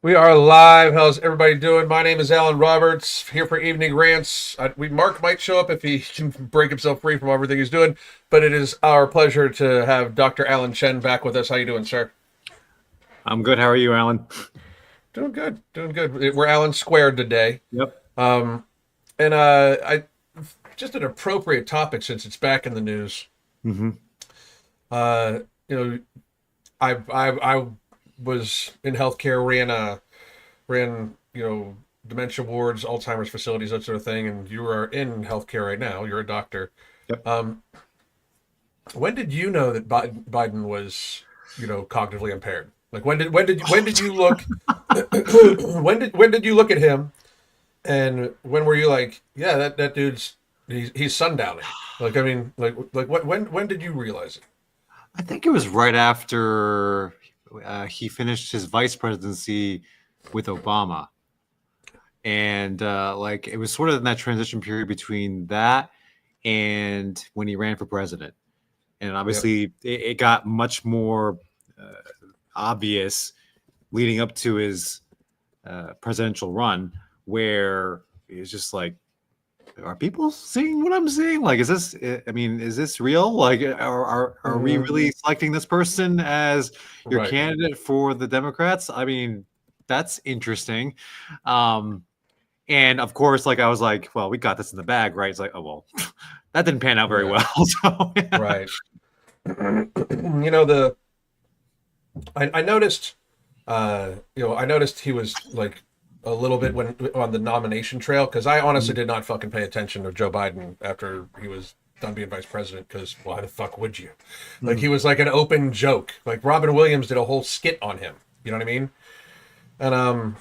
We are live. How's everybody doing? My name is Alan Roberts, here for Evening Rants. Mark might show up if he can break himself free from everything he's doing, but it is our pleasure to have Dr. Alan Chen back with us. How you doing, sir? I'm good. How are you, Alan? Doing good, doing good. We're Alan squared today, Yep. um, and I just an appropriate topic since it's back in the news. Mm-hmm. Uh, you know, I was in healthcare, ran dementia wards, Alzheimer's facilities, that sort of thing, and you are in healthcare right now. You're a doctor. Yep. When did you know that Biden was cognitively impaired? Like when did you look when did you look at him, and when were you like, yeah, that dude's he's sundowning? Like, I mean, like what when did you realize it? I think it was right after he finished his vice presidency with Obama, and like it was sort of in that transition period between that and when he ran for president, and Yep. obviously it got much more uh, obvious leading up to his presidential run, where it's just like, are people seeing what I'm seeing? Like, is this? I mean, is this real? Like, are we really selecting this person as your Right. candidate for the Democrats? I mean, that's interesting. Um, and of course, like I was like, well, we got this in the bag, right? It's like, oh well, that didn't pan out very Yeah. well. So yeah. Right. the I noticed I noticed he was like a little bit when on the nomination trail, because I honestly did not fucking pay attention to Joe Biden after he was done being vice president, because why the fuck would you? Like, Mhm. he was like an open joke. Like, Robin Williams did a whole skit on him. You know what I mean? And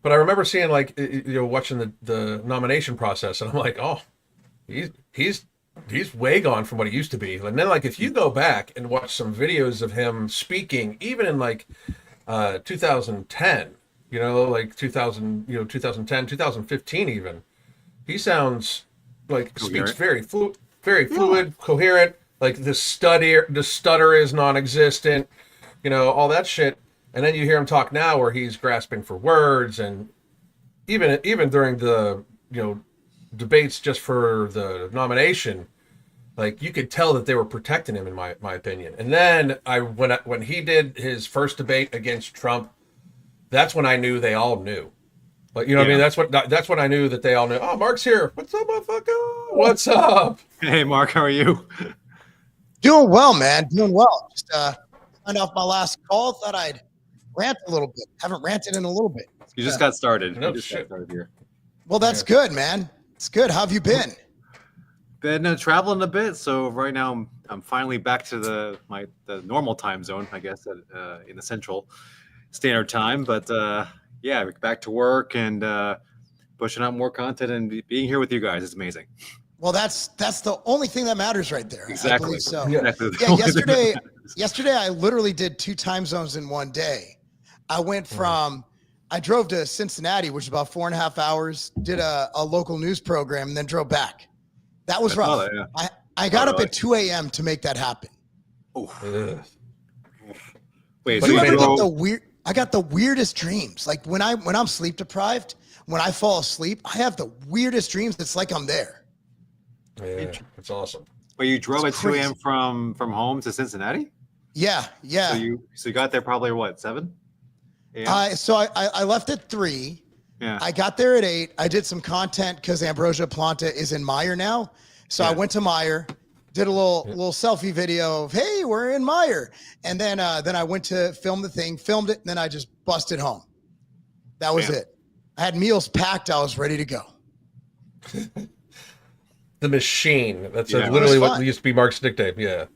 but I remember seeing, like, watching the nomination process, and I'm like, oh, he's he's he's way gone from what he used to be. And then, like, if you go back and watch some videos of him speaking, even in like 2010, like 2000, 2010, 2015, even, he sounds like, speaks Coherent. very Yeah. fluid, coherent. Like, the stutter is non-existent, all that shit. And then you hear him talk now, where he's grasping for words, and even during the debates just for the nomination, like, you could tell that they were protecting him, in my opinion. And then when he did his first debate against Trump, that's when I knew they all knew. Like, you know what I mean? Yeah. That's when I knew that they all knew. Oh, Mark's here. What's up, motherfucker? What's up? Hey, Mark, how are you? Doing well, man. Doing well. Just signed off my last call. Thought I'd rant a little bit. Haven't ranted in a little bit. You just got started. No You just got shit. started here. Well, that's Yeah. good, man. It's good. How have you been? Been traveling a bit, so right now I'm finally back to the normal time zone, I guess, in the Central Standard Time. But yeah, back to work and pushing out more content and being here with you guys is amazing. Well, that's the only thing that matters right there. I Exactly. believe so. Yeah. Exactly. Yeah, yesterday I literally did 2 time zones in one day. I went from I drove to Cincinnati, which is about 4.5 hours, did a local news program, and then drove back. That was I saw rough. that, yeah. I got up really? at 2 a.m. to make that happen. Oh, Ugh. wait, But so You you you ever made get drove? the weird? I got the weirdest dreams. Like when I'm sleep deprived, when I fall asleep, I have the weirdest dreams. It's like I'm there. Yeah, it's awesome. But you drove at It's 2 a.m. crazy. from home to Cincinnati. Yeah, yeah. So you got there probably what, 7 a.m.? I left at 3. Yeah. I got there at 8. I did some content because Ambrosia Planta is in Meyer now. So I Yeah. went to Meyer, did a little selfie video of, hey, we're in Meyer. And then I went to film the thing, filmed it, and then I just busted home. That was Man. it. I had meals packed. I was ready to go. The machine. That's Yeah. literally It was what fun. used to be Mark's nickname. Yeah.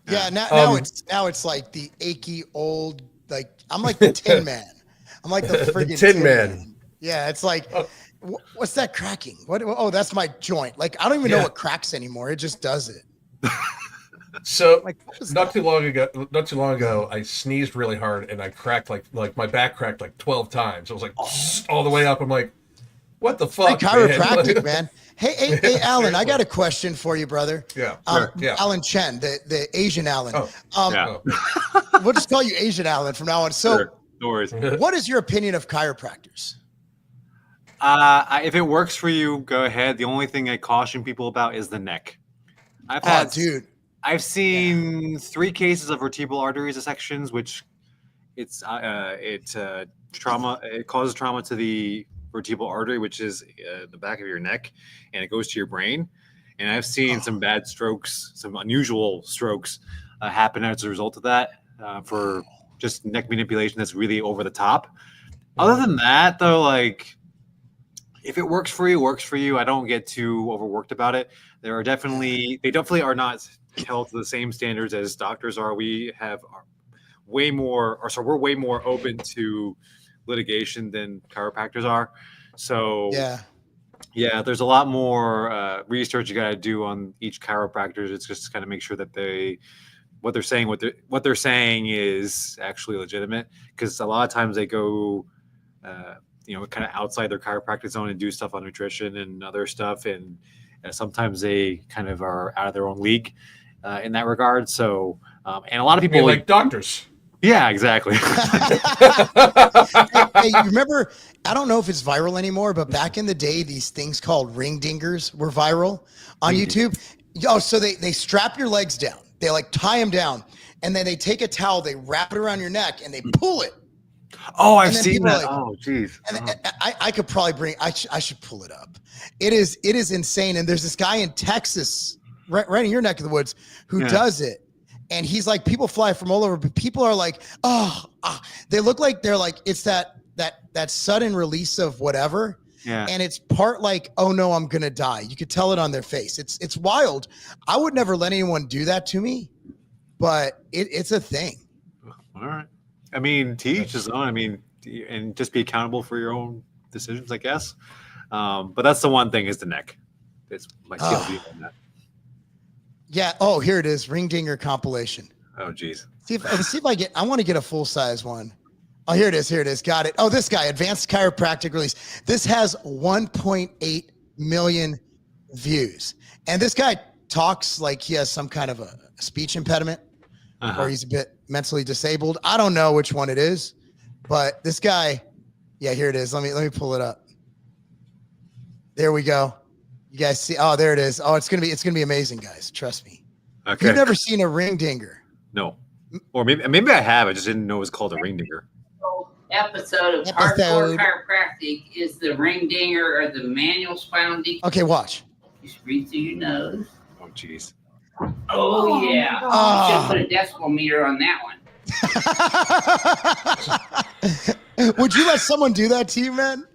Yeah, Um, now it's like the achy old, like I'm like the Tin Man. I'm like the The friggin' Tin Man. Yeah, it's like, Oh. what's that cracking? What? Oh, that's my joint. Like I don't even know Yeah. what cracks anymore. It just does it. So Like what was not that? too long ago, I sneezed really hard, and I cracked like my back cracked like 12 times. It was like all the way up. I'm like, what the Hey, fuck, chiropractic, man? man. Hey, Alan, I got a question for you, brother. Yeah. Sure. Yeah. Alan Chen, the Asian Alan. Oh. Um, Yeah. Oh. we'll just call you Asian Alan from now on. So Sure. No worries. What is your opinion of chiropractors? If it works for you, go ahead. The only thing I caution people about is the neck. Dude. I've seen 3 cases of vertebral artery dissections, which trauma. It causes trauma to the vertebral artery, which is the back of your neck, and it goes to your brain. And I've seen some bad strokes, some unusual strokes happen as a result of that for just neck manipulation that's really over the top. Other than that, though, like, if it works for you, works for you. I don't get too overworked about it. They definitely are not held to the same standards as doctors are. We're way more open to litigation than chiropractors are. So yeah, there's a lot more research you got to do on each chiropractor. It's just kind of make sure that what they're saying is actually legitimate, because a lot of times they go kind of outside their chiropractic zone and do stuff on nutrition and other stuff, and sometimes they kind of are out of their own league in that regard. So and a lot of people like doctors. Yeah, exactly. Hey, you remember, I don't know if it's viral anymore, but back in the day, these things called ring dingers were viral on YouTube. So they strap your legs down. They like tie them down, and then they take a towel, they wrap it around your neck, and they pull it. Oh, I've seen that. Oh, geez. And I could probably I should pull it up. It is insane. And there's this guy in Texas, right in your neck of the woods, who does it. And he's like, people fly from all over, but people are like, they look like they're like, it's that sudden release of whatever. Yeah. And it's part like, oh no, I'm going to die. You could tell it on their face. It's wild. I would never let anyone do that to me, but it's a thing. All right. I mean, to each his own. I mean, and just be accountable for your own decisions, I guess. But that's the one thing, is the neck. It's my TLD on that. Yeah. Oh, here it is. Ring Dinger compilation. Oh, geez. See if I want to get a full size one. Oh, here it is. Here it is. Got it. Oh, this guy, Advanced Chiropractic Release. This has 1.8 million views. And this guy talks like he has some kind of a speech impediment, or he's a bit mentally disabled. I don't know which one it is, but this guy, yeah, here it is. Let me pull it up. There we go. You guys see? Oh, there it is. Oh, it's gonna be amazing, guys. Trust me. Okay. You've never seen a ring dinger? No. Or maybe I have. I just didn't know it was called a ring dinger. Episode of Hardcore Chiropractic is the ring dinger or the manual spinal decompression. Okay, watch. Just breathe through your nose. Oh, jeez. Oh yeah. You should put a decibel meter on that one. Would you let someone do that to you, man?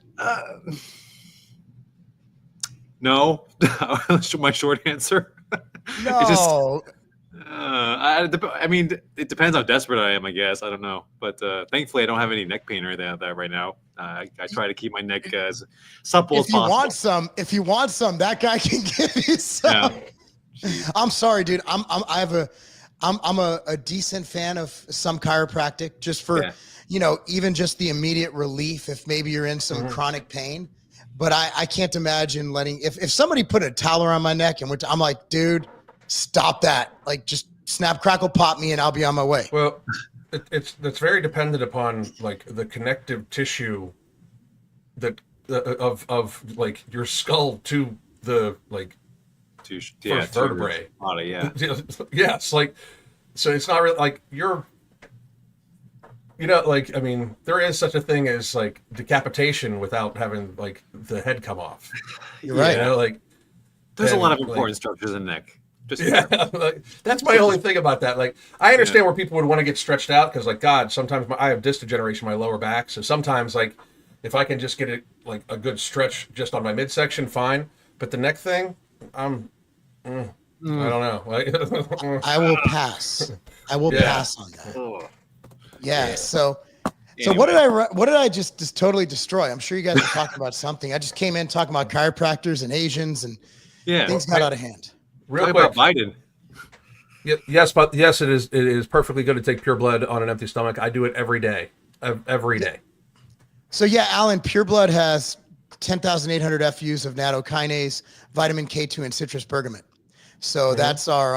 No. My short answer. No. It's just, I mean, it depends how desperate I am, I guess. I don't know. But thankfully, I don't have any neck pain or anything like that right now. I try to keep my neck as supple as possible. If you want some, that guy can give you some. Yeah. I'm sorry, dude. I'm a decent fan of some chiropractic, just for even just the immediate relief if maybe you're in some chronic pain. But I can't imagine letting if somebody put a towel around my neck and I'm like, dude, stop that. Like, just snap, crackle, pop me and I'll be on my way. Well, that's very dependent upon like the connective tissue that of like your skull to the like first vertebrae. Body, yeah. Yes, like, so it's not really like you're. Like, I mean, there is such a thing as like decapitation without having like the head come off. You're right. Like there's a lot of important structures in the neck. Like, that's my only thing about that. Like, I understand where people would want to get stretched out because, like, God, sometimes I have disc degeneration in my lower back. So sometimes, like, if I can just get it like a good stretch just on my midsection, fine. But the neck thing, I don't know. Like, I will pass. I will pass on that. Yeah. So anyway. What did I just totally destroy? I'm sure you guys are talking about something. I just came in talking about chiropractors and Asians and things got out of hand. Real quick, about Biden. Yes, but yes, it is perfectly good to take pure blood on an empty stomach. I do it every day. Every day. So yeah, Alan, pure blood has 10,800 FUs of nattokinase, vitamin K2, and citrus bergamot. So that's our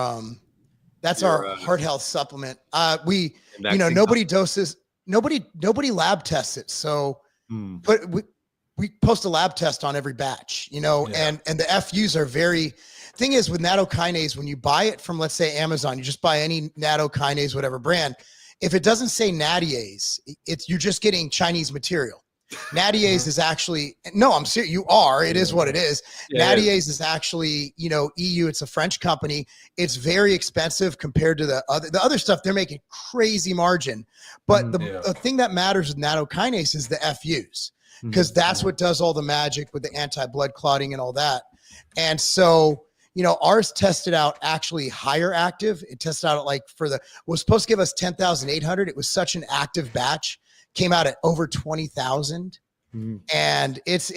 heart health supplement. Nobody doses nobody lab tests it. So, but we post a lab test on every batch, and the FUs are thing is with nattokinase, when you buy it from, let's say, Amazon, you just buy any nattokinase, whatever brand. If it doesn't say nattiase, you're just getting Chinese material. Nattiase is actually, no, I'm serious. It is what it is. Yeah, nattiase is actually, EU. It's a French company. It's very expensive compared to the other stuff. They're making crazy margin. But the thing that matters with nattokinase is the FUs, because that's what does all the magic with the anti-blood clotting and all that. And so, ours tested out actually higher active. It tested out was supposed to give us 10,800. It was such an active batch. Came out at over 20,000, and it's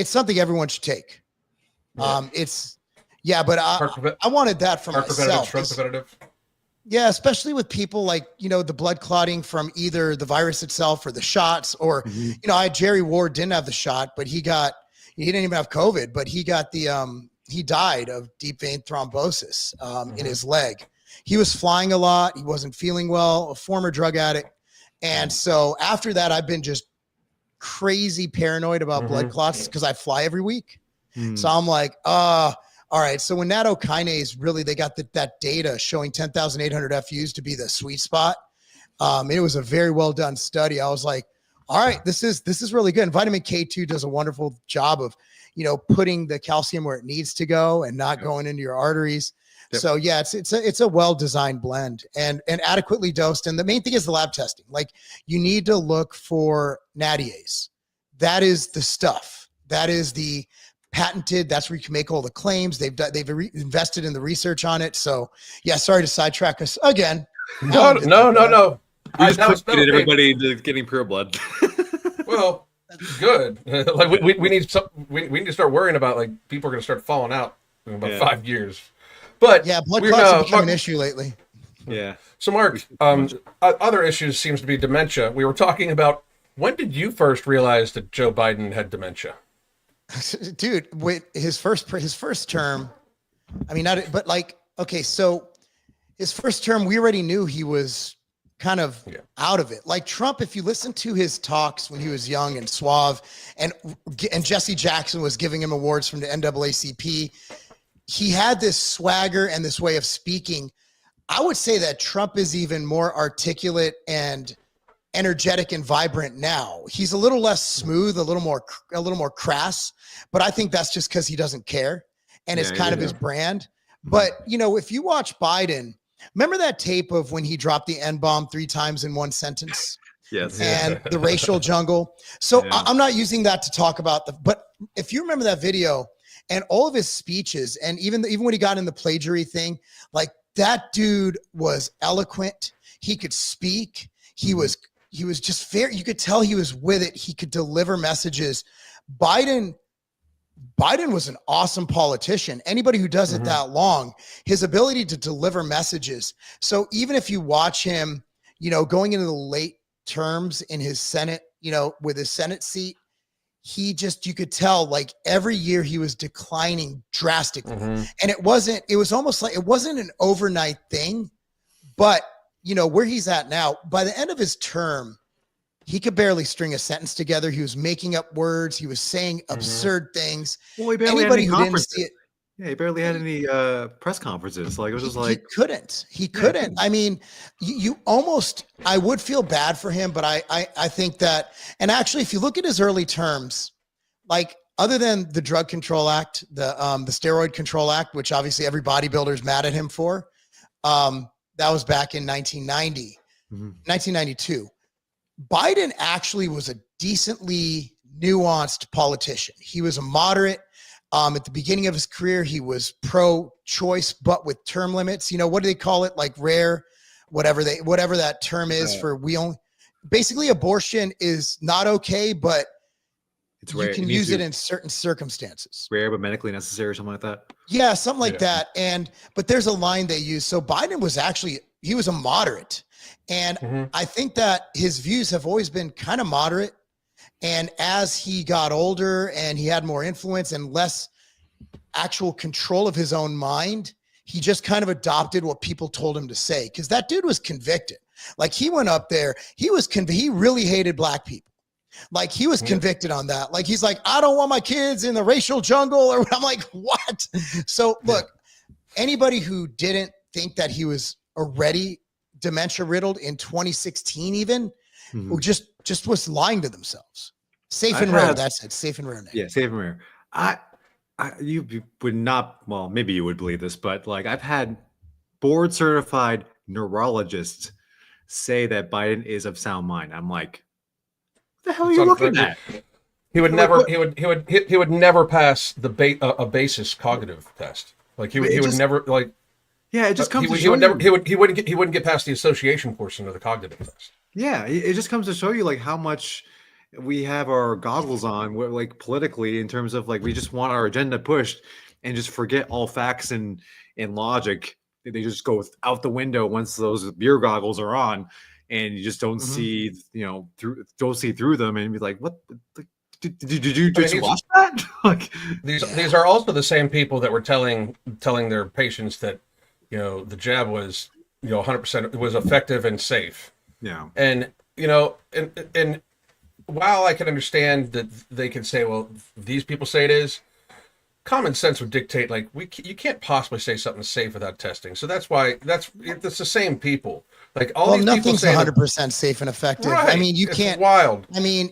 something everyone should take. But I wanted that for myself. Preventative. Yeah, especially with people like, the blood clotting from either the virus itself or the shots, or, I had Jerry Ward, didn't have the shot, but he didn't even have COVID, but he got he died of deep vein thrombosis in his leg. He was flying a lot. He wasn't feeling well, a former drug addict. And so after that, I've been just crazy paranoid about blood clots because I fly every week. So I'm like, all right. So when nattokinase, really, they got that data showing 10,800 FUs to be the sweet spot. It was a very well done study. I was like, all right, this is really good. And vitamin K2 does a wonderful job of, putting the calcium where it needs to go and not going into your arteries. Yep. So yeah, it's a well-designed blend and adequately dosed. And the main thing is the lab testing. Like, you need to look for nattiase. That is the stuff. That is the patented. That's where you can make all the claims. They've invested in the research on it. So yeah, sorry to sidetrack us again. No. We just put everybody into getting pure blood. Well, good. Like we need to start worrying about, like, people are going to start falling out in about 5 years. But yeah, blood clots have become an issue lately. Yeah. So Mark, other issues seems to be dementia. We were talking about, when did you first realize that Joe Biden had dementia? Dude, with his first term, so his first term, we already knew he was kind of out of it. Like Trump, if you listen to his talks when he was young and suave, and Jesse Jackson was giving him awards from the NAACP, he had this swagger and this way of speaking. I would say that Trump is even more articulate and energetic and vibrant now. He's a little less smooth, a little more crass, but I think that's just because he doesn't care, and it's kind of his brand. But if you watch Biden, remember that tape of when he dropped the N-bomb 3 times in one sentence? Yes. And the racial jungle. So I'm not using that to talk about but if you remember that video and all of his speeches, and even when he got in the plagiary thing, like, that dude was eloquent. He could speak. He was just fair. You could tell he was with it. He could deliver messages. Biden was an awesome politician. Anybody who does it that long, his ability to deliver messages. So even if you watch him, going into the late terms in his Senate, with his Senate seat, you could tell, like, every year he was declining drastically. And it wasn't an overnight thing, but where he's at now, by the end of his term, he could barely string a sentence together. He was making up words. He was saying absurd things. Well, he barely had any conferences. Yeah, he barely had any press conferences. Like, it was just like, he couldn't. I mean, you almost, I would feel bad for him, but I think that, and actually, if you look at his early terms, like, other than the Drug Control Act, the Steroid Control Act, which obviously every bodybuilder is mad at him for, that was back in 1992. Biden actually was a decently nuanced politician. He was a moderate. At the beginning of his career, he was pro-choice, but with term limits. What do they call it? Like rare, whatever that term is for basically abortion is not okay, but it's rare. You can use it in certain circumstances. Rare, but medically necessary or something like that. Yeah, something like that. But there's a line they use. So Biden was he was a moderate. And I think that his views have always been kind of moderate. And as he got older and he had more influence and less actual control of his own mind, he just kind of adopted what people told him to say. Because that dude was convicted. Like he went up there, he really hated black people. Like he was convicted on that. Like he's like, I don't want my kids in the racial jungle. Or I'm like, what? So look, anybody who didn't think that he was already dementia riddled in 2016, even who just was lying to themselves. Safe and rare. That's it. Safe and rare. Name. Yeah, safe and rare. You would not. Well, maybe you would believe this, but like I've had board certified neurologists say that Biden is of sound mind. I'm like, what the hell are you looking at? He would never. He would never pass the a basis cognitive test. Like he would never like. Yeah, it just comes. He wouldn't get past the association portion of the cognitive test. Yeah, it just comes to show you like how much we have our goggles on, like politically, in terms of like we just want our agenda pushed and just forget all facts and logic. They just go out the window once those beer goggles are on, and you just don't see, don't see through them, and be like, what? Did you just watch that? Like these are also the same people that were telling their patients that the jab was 100% was effective and safe. Yeah, and and while I can understand that they can say, well, these people say it is, common sense would dictate like you can't possibly say something's safe without testing. So that's why it's the same people. Like all these nothing's people 100% safe and effective. Right. I mean, you can't. Wild. I mean,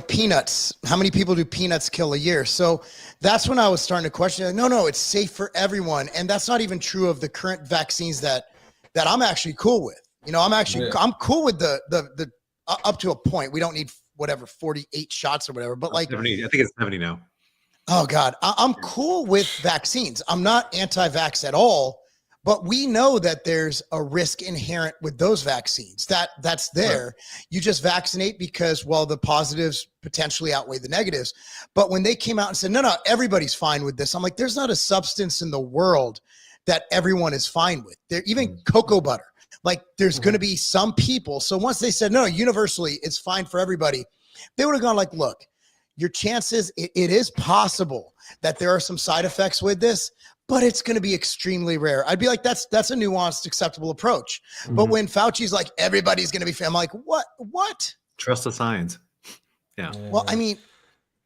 peanuts. How many people do peanuts kill a year? So that's when I was starting to question. Like, no, it's safe for everyone, and that's not even true of the current vaccines that I'm actually cool with. I'm cool with the up to a point. We don't need whatever 48 shots or whatever, but like 70, I think it's 70 now. Oh God, I'm cool with vaccines. I'm not anti-vax at all, but we know that there's a risk inherent with those vaccines. That's there. Right. You just vaccinate because, well, the positives potentially outweigh the negatives. But when they came out and said, no, everybody's fine with this, I'm like, there's not a substance in the world that everyone is fine with. There, even cocoa butter. Like there's going to be some people. So once they said, no, universally, it's fine for everybody, they would have gone like, look, your chances, it is possible that there are some side effects with this, but it's going to be extremely rare. I'd be like, that's a nuanced, acceptable approach. But when Fauci's like, everybody's going to be, I'm like, what? Trust the science. Yeah. Well, I mean,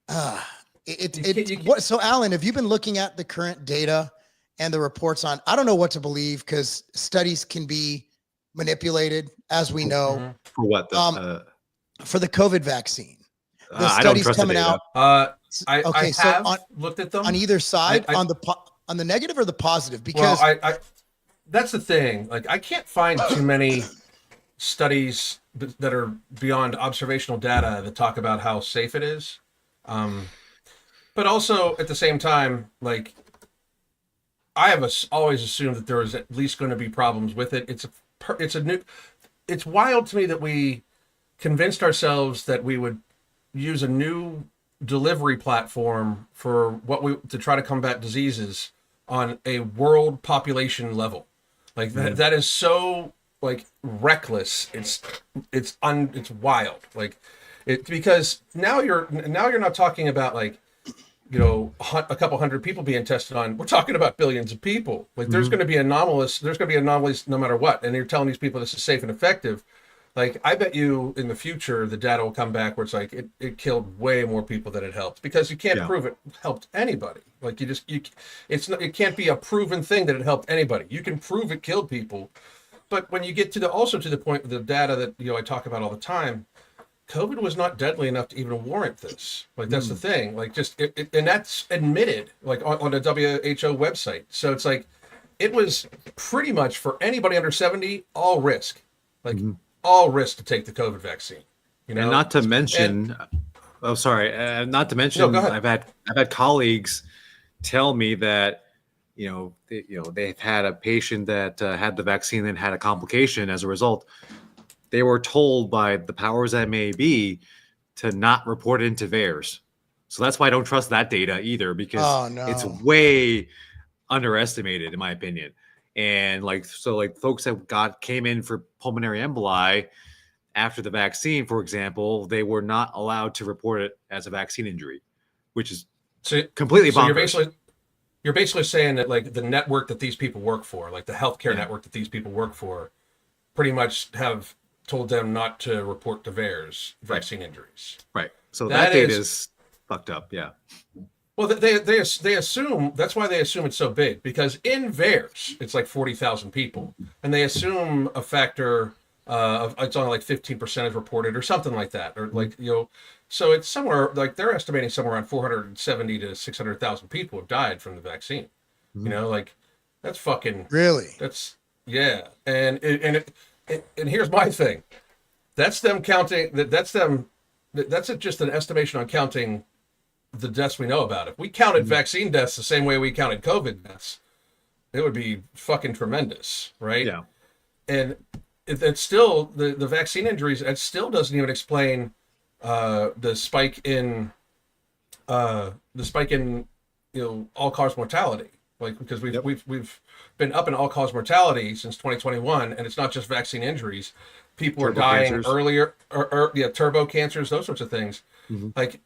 so Alan, have you been looking at the current data and the reports on, I don't know what to believe because studies can be manipulated, as we know. For what? For the COVID vaccine. The I don't studies trust coming the data. out. I have looked at them on either side, on the negative or the positive. Because that's the thing. Like I can't find too many studies that are beyond observational data that talk about how safe it is. But also at the same time, like I have always assumed that there is at least going to be problems with it. It's wild to me that we convinced ourselves that we would use a new delivery platform to try to combat diseases on a world population level. Like that is so like reckless. It's wild. Like because now you're not talking about like a couple hundred people being tested on. We're talking about billions of people. Like there's going to be anomalies no matter what. And you're telling these people this is safe and effective. Like, I bet you in the future, the data will come back where it's like it killed way more people than it helped because you can't prove it helped anybody. Like it can't be a proven thing that it helped anybody. You can prove it killed people. But when you get to the point with the data that, I talk about all the time, COVID was not deadly enough to even warrant this. Like, that's the thing. Like, and that's admitted, like, on the WHO website. So it's like, it was pretty much for anybody under 70, all risk. Like, all risk to take the COVID vaccine. And not to mention, not to mention, go ahead. I've had colleagues tell me that, they've had a patient that had the vaccine and had a complication as a result. They were told by the powers that may be to not report it into VAERS. So that's why I don't trust that data either, because it's way underestimated in my opinion. And folks that came in for pulmonary emboli after the vaccine, for example, they were not allowed to report it as a vaccine injury, which is completely bonkers. So you're basically saying that like the network that these people work for, like the healthcare network that these people work for, pretty much have told them not to report to VAERS vaccine injuries. Right. So That that data is- is fucked up. Yeah. Well, they assume that's why they assume it's so big, because in VAERS it's like 40,000 people, and they assume a factor of it's only like 15% is reported or something like that, or like so it's somewhere like they're estimating somewhere around 470 to 600,000 people have died from the vaccine. Like that's fucking Really? that's yeah, and here's my thing, that's them counting that's just an estimation on counting the deaths we know about. If we counted vaccine deaths the same way we counted COVID deaths, it would be fucking tremendous, right? Yeah. And it's still the vaccine injuries. It still doesn't even explain the spike in all cause mortality. Like because we've been up in all cause mortality since 2021, and it's not just vaccine injuries. People are dying cancers. earlier, or turbo cancers, those sorts of things. Like.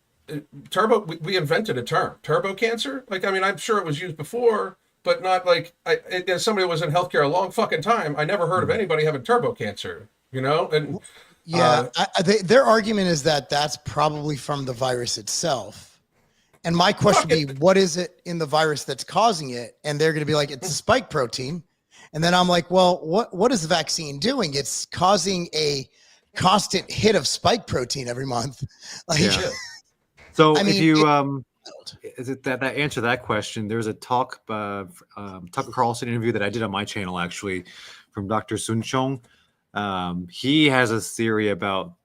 We invented a term, turbo cancer. Like, I mean, I'm sure it was used before, but not like as somebody who was in healthcare a long fucking time, I never heard of anybody having turbo cancer, And yeah, their argument is that that's probably from the virus itself. And my question would be, what is it in the virus that's causing it? And they're going to be like, it's a spike protein. And then I'm like, well, what is the vaccine doing? It's causing a constant hit of spike protein every month. Like, Yeah. So I mean, if you is it that answer that question? There's a talk Tucker Carlson interview that I did on my channel actually from Dr. Sun Chong. He has a theory about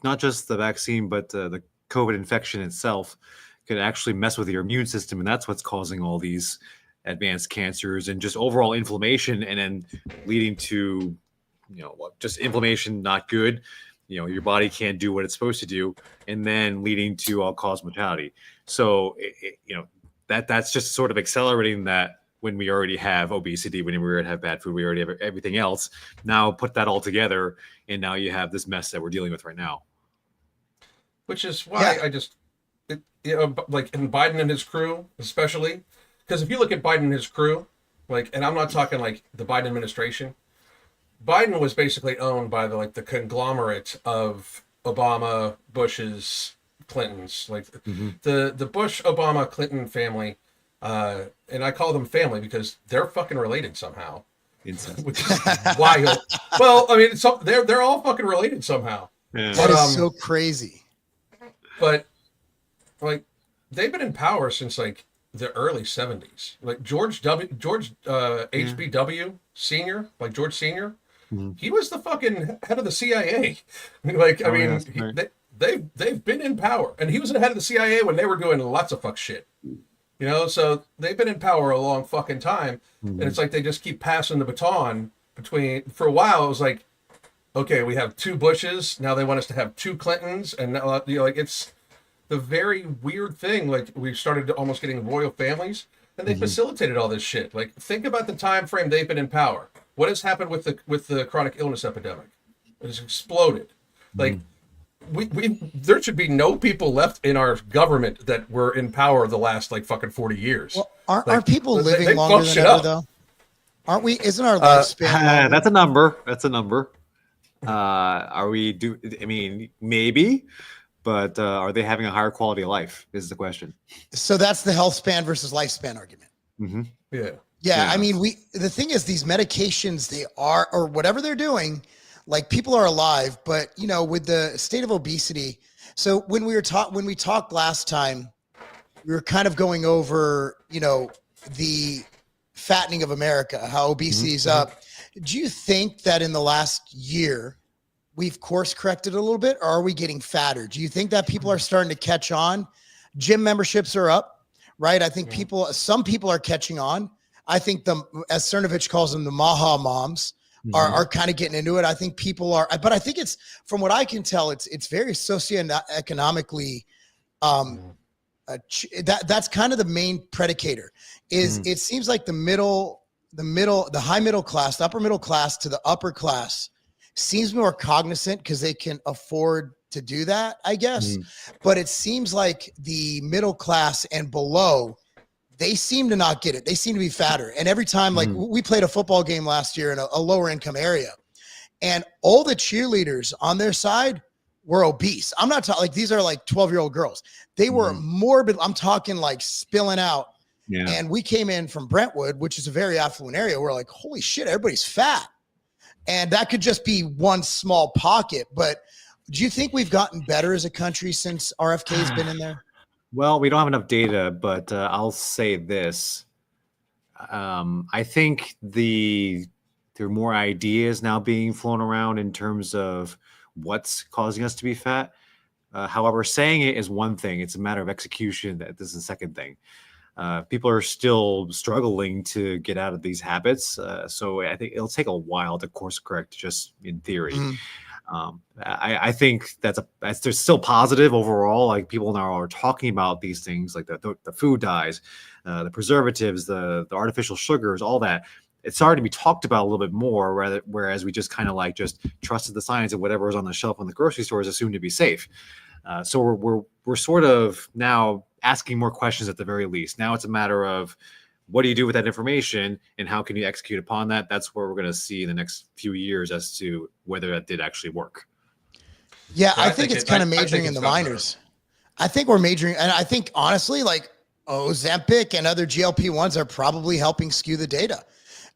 not just the vaccine but the COVID infection itself can actually mess with your immune system, and that's what's causing all these advanced cancers and just overall inflammation, and then leading to just inflammation not good. Your body can't do what it's supposed to do, and then leading to all-cause mortality. So, that's just sort of accelerating that when we already have obesity, when we already have bad food, we already have everything else. Now put that all together, and now you have this mess that we're dealing with right now. which is why I just, like in Biden and his crew, especially, because if you look at Biden and his crew, and I'm not talking like the Biden administration. Biden was basically owned by the conglomerate of Obama, Bush's, Clinton's, the Bush, Obama, Clinton family, and I call them family because they're fucking related somehow. Incest. Which is wild. Well, I mean, they're all fucking related somehow. Yeah. that is so crazy. But they've been in power since the early 70s. Like George HBW Senior, George Senior. He was the fucking head of the CIA. They've been in power, and he was the head of the CIA when they were doing lots of fuck shit. So they've been in power a long fucking time, and it's like they just keep passing the baton between. For a while, it was like, okay, we have two Bushes, now they want us to have two Clintons, and now, it's the very weird thing. We've started almost getting royal families, and they facilitated all this shit. Think about the time frame they've been in power. What has happened with the chronic illness epidemic? It has exploded. There should be no people left in our government that were in power the last fucking 40 years. Well, aren't people living they longer fuck than shit ever up. though? Aren't we? Isn't our lifespan longer? That's a number. That's a number. Are we I mean, maybe, but are they having a higher quality of life is the question. So that's the health span versus lifespan argument. Mm-hmm. Yeah. Yeah, I mean, the thing is, these medications, they are, or whatever they're doing, people are alive, but with the state of obesity. So when we talked last time, we were kind of going over, the fattening of America, how obesity is up. Do you think that in the last year we've course corrected a little bit, or are we getting fatter? Do you think that people are starting to catch on? Gym memberships are up, right? I think some people are catching on. I think as Cernovich calls them, the Maha moms are kind of getting into it. I think people are, but I think it's, from what I can tell, it's very socioeconomically, that's kind of the main predicator is it seems like the high middle class, the upper middle class to the upper class seems more cognizant because they can afford to do that, I guess. But it seems like the middle class and below, they seem to not get it. They seem to be fatter. And every time, we played a football game last year in a lower income area, and all the cheerleaders on their side were obese. I'm not talking like these are like 12-year-old girls. They were morbid. I'm talking like spilling out. Yeah. And we came in from Brentwood, which is a very affluent area. We're like, holy shit, everybody's fat. And that could just be one small pocket. But do you think we've gotten better as a country since RFK's been in there? Well, we don't have enough data, but I'll say this. I think there are more ideas now being flown around in terms of what's causing us to be fat. However, saying it is one thing. It's a matter of execution. This is the second thing. People are still struggling to get out of these habits. So I think it'll take a while to course correct, just in theory. I think there's still positive overall. Like people now are talking about these things, like the food dyes, the preservatives, the artificial sugars, all that. It's starting to be talked about a little bit more, whereas we just kind of like just trusted the science and whatever is on the shelf in the grocery store is assumed to be safe. So we're sort of now asking more questions at the very least. Now it's a matter of what do you do with that information and how can you execute upon that? That's where we're going to see in the next few years as to whether that did actually work. Yeah, I think it's kind of majoring in the minors. I think we're majoring, and I think honestly, like Ozempic and other GLP-1s are probably helping skew the data.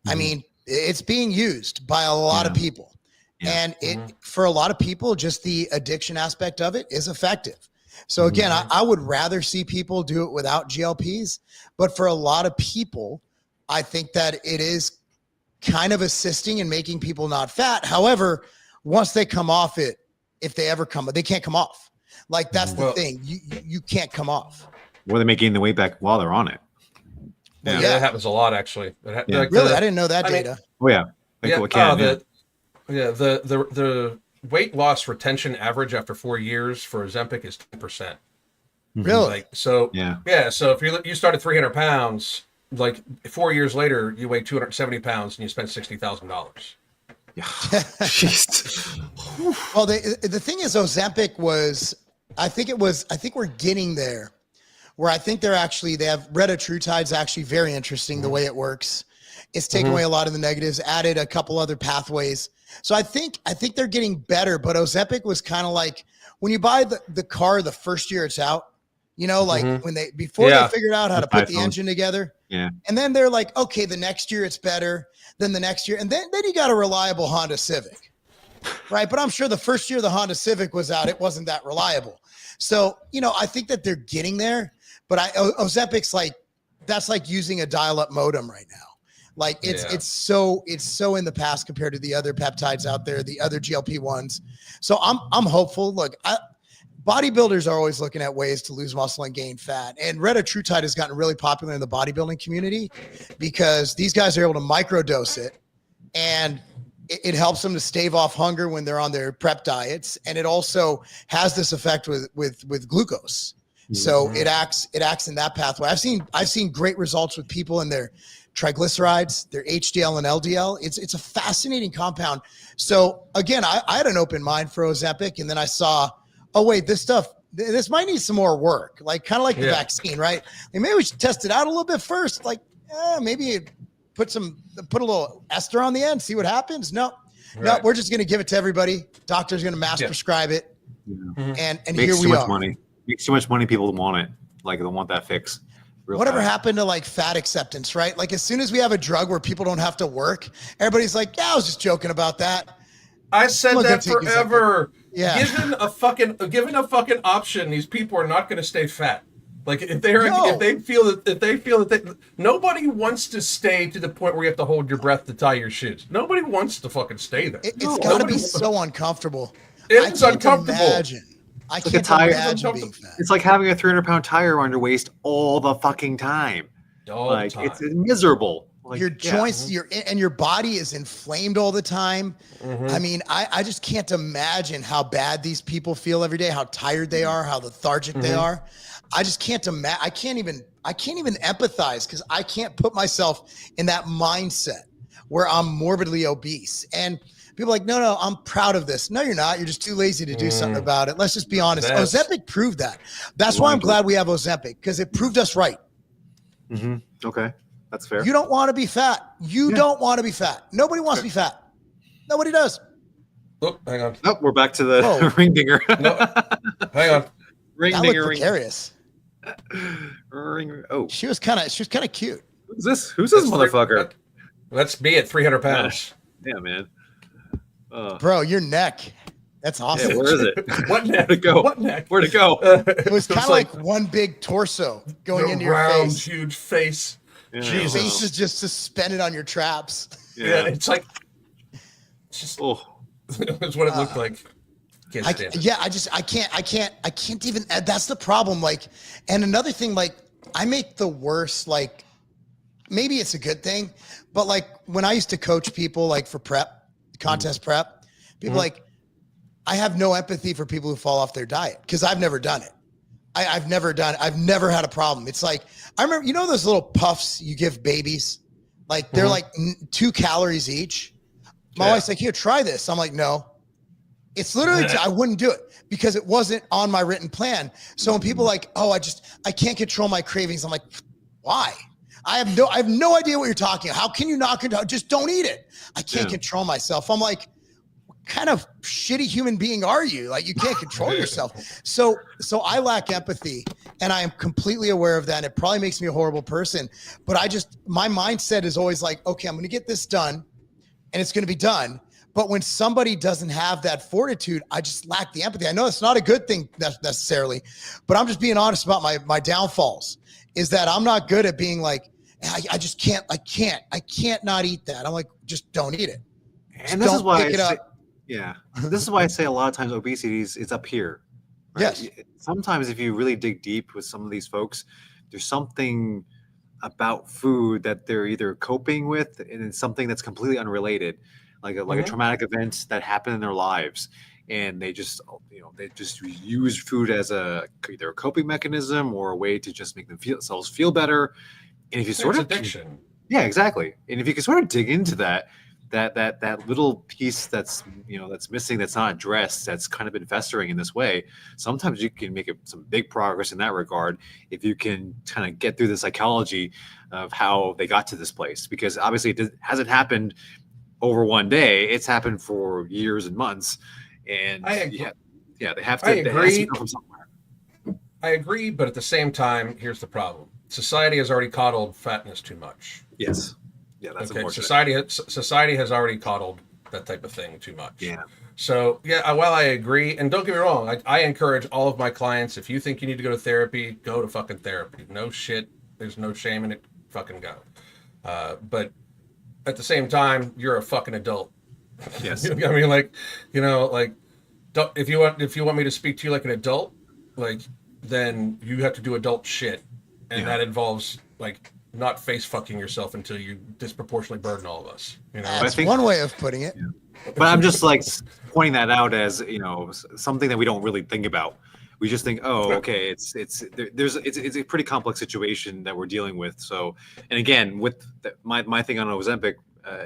I mean, it's being used by a lot of people. Yeah. And for a lot of people, just the addiction aspect of it is effective. So again, I would rather see people do it without GLPs, but for a lot of people, I think that it is kind of assisting in making people not fat. However, once they come off it, if they ever come, they can't come off. Like that's the thing. You can't come off. Or they may gain the weight back while they're on it. Yeah, that happens a lot actually. Like really? I didn't know that data. The weight loss retention average after 4 years for Ozempic is 10%. Really? So if you start at 300 pounds, like 4 years later, you weigh 270 pounds and you spend $60,000. Yeah. Well, the thing is, Ozempic was, I think we're getting there where I think they have retatrutide's actually very interesting the way it works. It's taken away a lot of the negatives, added a couple other pathways. So I think they're getting better, but Ozempic was kind of like when you buy the car the first year it's out, like when they figured out how to put the engine together. Yeah. And then they're like, okay, the next year it's better than the next year. And then you got a reliable Honda Civic, right? But I'm sure the first year the Honda Civic was out, it wasn't that reliable. So, I think that they're getting there, but Ozempic's that's like using a dial-up modem right now. Like it's so in the past compared to the other peptides out there, the other GLP-1s. So I'm hopeful. Look, bodybuilders are always looking at ways to lose muscle and gain fat. And retatrutide has gotten really popular in the bodybuilding community because these guys are able to microdose it, and it helps them to stave off hunger when they're on their prep diets. And it also has this effect with glucose. So it acts in that pathway. I've seen great results with people in their triglycerides, their HDL and LDL. It's a fascinating compound. So again, I had an open mind for Ozempic, and then I saw, oh wait, this might need some more work. Like kind of like the vaccine, right? Like maybe we should test it out a little bit first. Like maybe put a little ester on the end, see what happens. No, we're just going to give it to everybody. Doctor's going to mass prescribe it. And here we are. Money. Makes too much money. People want it. Like they want that fix. Whatever happened to like fat acceptance, right? Like as soon as we have a drug where people don't have to work, everybody's like, yeah, I was just joking about that. I said that forever. Yeah. Given a fucking option, these people are not going to stay fat. Like if they feel that nobody wants to stay to the point where you have to hold your breath to tie your shoes. Nobody wants to fucking stay there. It's got to be so uncomfortable. It's uncomfortable. I can't imagine being fat. It's like having a 300-pound tire on your waist all the fucking time. It's miserable. Like, your joints, your body is inflamed all the time. I mean, I just can't imagine how bad these people feel every day, how tired they are, how lethargic they are. I just can't imagine. I can't even empathize because I can't put myself in that mindset where I'm morbidly obese. And people are like, no, I'm proud of this. No, you're not. You're just too lazy to do something about it. Let's just be honest. Ozempic proved that. That's why I'm glad we have Ozempic, because it proved us right. Okay. That's fair. You don't want to be fat. You don't want to be fat. Nobody wants to be fat. Nobody does. Oh, hang on. Nope, we're back to the Whoa. ring dinger. No, hang on. Ring That dinger, looked ring. precarious. Ring. Oh, She was kind of cute. who's this? Who's this motherfucker? That's me at 300 pounds. Yeah, man. Bro, your neck. That's awesome. Yeah, where is it? What neck? Where'd it go? What neck? Where'd it go? It was kind of like one big torso going the into your round, face. huge face. Yeah, Your Jesus. face is just suspended on your traps. Yeah, it's like it's just Oh, it's what it looked like. Can't stand it. I can't even. That's the problem. Like, and another thing, like, I make the worst. Like, maybe it's a good thing, but like when I used to coach people, like for prep, contest prep, people like, I have no empathy for people who fall off their diet because I've never done it. I've never had a problem. It's like, I remember, you know, those little puffs you give babies, like they're like 2 calories each. My wife's like, here, try this. I'm like, no. It's literally, I wouldn't do it because it wasn't on my written plan. So when people are like, oh, I can't control my cravings. I'm like, why? I have no idea what you're talking about. How can you not control? Just don't eat it. I can't control myself. I'm like, what kind of shitty human being are you? Like, you can't control yourself. So I lack empathy, and I am completely aware of that. And it probably makes me a horrible person, but my mindset is always like, okay, I'm going to get this done and it's going to be done. But when somebody doesn't have that fortitude, I just lack the empathy. I know it's not a good thing necessarily, but I'm just being honest about my downfalls is that I'm not good at being like, I just can't, I can't not eat that. I'm like, just don't eat it. and this is why this is why I say a lot of times obesity is up here. Right? Yes. Sometimes if you really dig deep with some of these folks, there's something about food that they're either coping with, and it's something that's completely unrelated, like a traumatic event that happened in their lives, and they just use food as either a coping mechanism or a way to just make themselves feel better. And if you sort of addiction. Yeah, exactly. And if you can sort of dig into that little piece that's missing, that's not addressed, that's kind of been festering in this way, sometimes you can make some big progress in that regard if you can kind of get through the psychology of how they got to this place. Because obviously it hasn't happened over one day; it's happened for years and months. And they have to. I agree. It has to come from somewhere. I agree, but at the same time, here's the problem: society has already coddled fatness too much. Yes. Yeah, that's okay. unfortunate. Society has already coddled that type of thing too much. Yeah. So while I agree, and don't get me wrong, I encourage all of my clients, if you think you need to go to therapy, go to fucking therapy. No shit. There's no shame in it. Fucking go. But at the same time, you're a fucking adult. Yes. I mean, like, if you want me to speak to you like an adult, like, then you have to do adult shit, and that involves like not face fucking yourself until you disproportionately burden all of us. You know, That's one way of putting it. Yeah. But I'm just like pointing that out as something that we don't really think about. We just think, oh, okay, it's a pretty complex situation that we're dealing with. So, and again, with my thing on Ozempic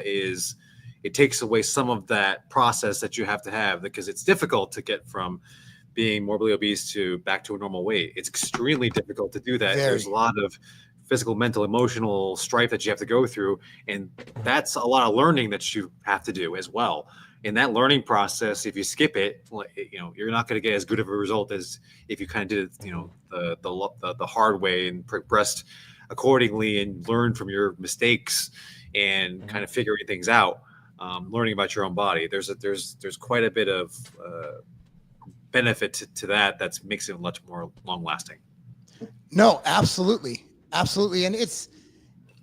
is it takes away some of that process that you have to have, because it's difficult to get from being morbidly obese to back to a normal weight. It's extremely difficult to do that. There's a lot of physical, mental, emotional strife that you have to go through, and that's a lot of learning that you have to do as well. In that learning process, if you skip it, you're not going to get as good of a result as if you kind of did it, the hard way and progressed accordingly and learned from your mistakes and kind of figuring things out, learning about your own body. There's quite a bit of benefit to that makes it much more long lasting. No, absolutely. Absolutely. And it's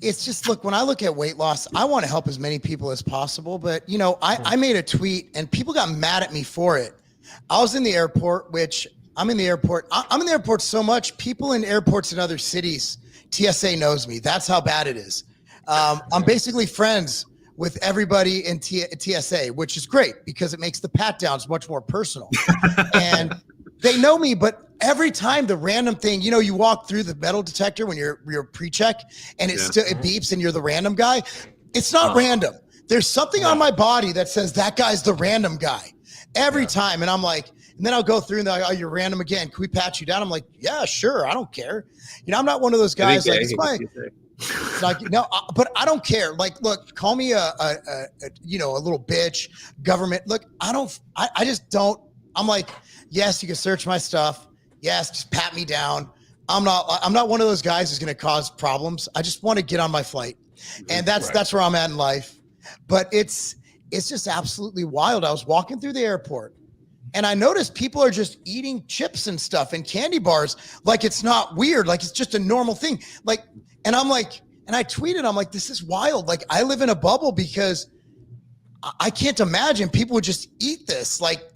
just, look, when I look at weight loss, I want to help as many people as possible. But, I made a tweet and people got mad at me for it. I was in the airport, which I'm in the airport. I'm in the airport so much. People in airports in other cities, TSA knows me. That's how bad it is. I'm basically friends with everybody in TSA, which is great because it makes the pat downs much more personal. And they know me, but every time the random thing, you walk through the metal detector when you're pre-check and it beeps and you're the random guy. It's not random. There's something on my body that says that guy's the random guy every time. And I'm like, and then I'll go through and they're like, oh, you're random again. Can we pat you down? I'm like, yeah, sure. I don't care. I'm not one of those guys like, It's like, no, but I don't care. Like, look, call me a little bitch, government. Look, I just don't. I'm like, yes, you can search my stuff. Yes, just pat me down. I'm not one of those guys who's going to cause problems. I just want to get on my flight. And that's where I'm at in life. But it's just absolutely wild. I was walking through the airport and I noticed people are just eating chips and stuff and candy bars like it's not weird, like it's just a normal thing. Like, and I'm like, and I tweeted, I'm like, this is wild. Like, I live in a bubble because I can't imagine people would just eat this like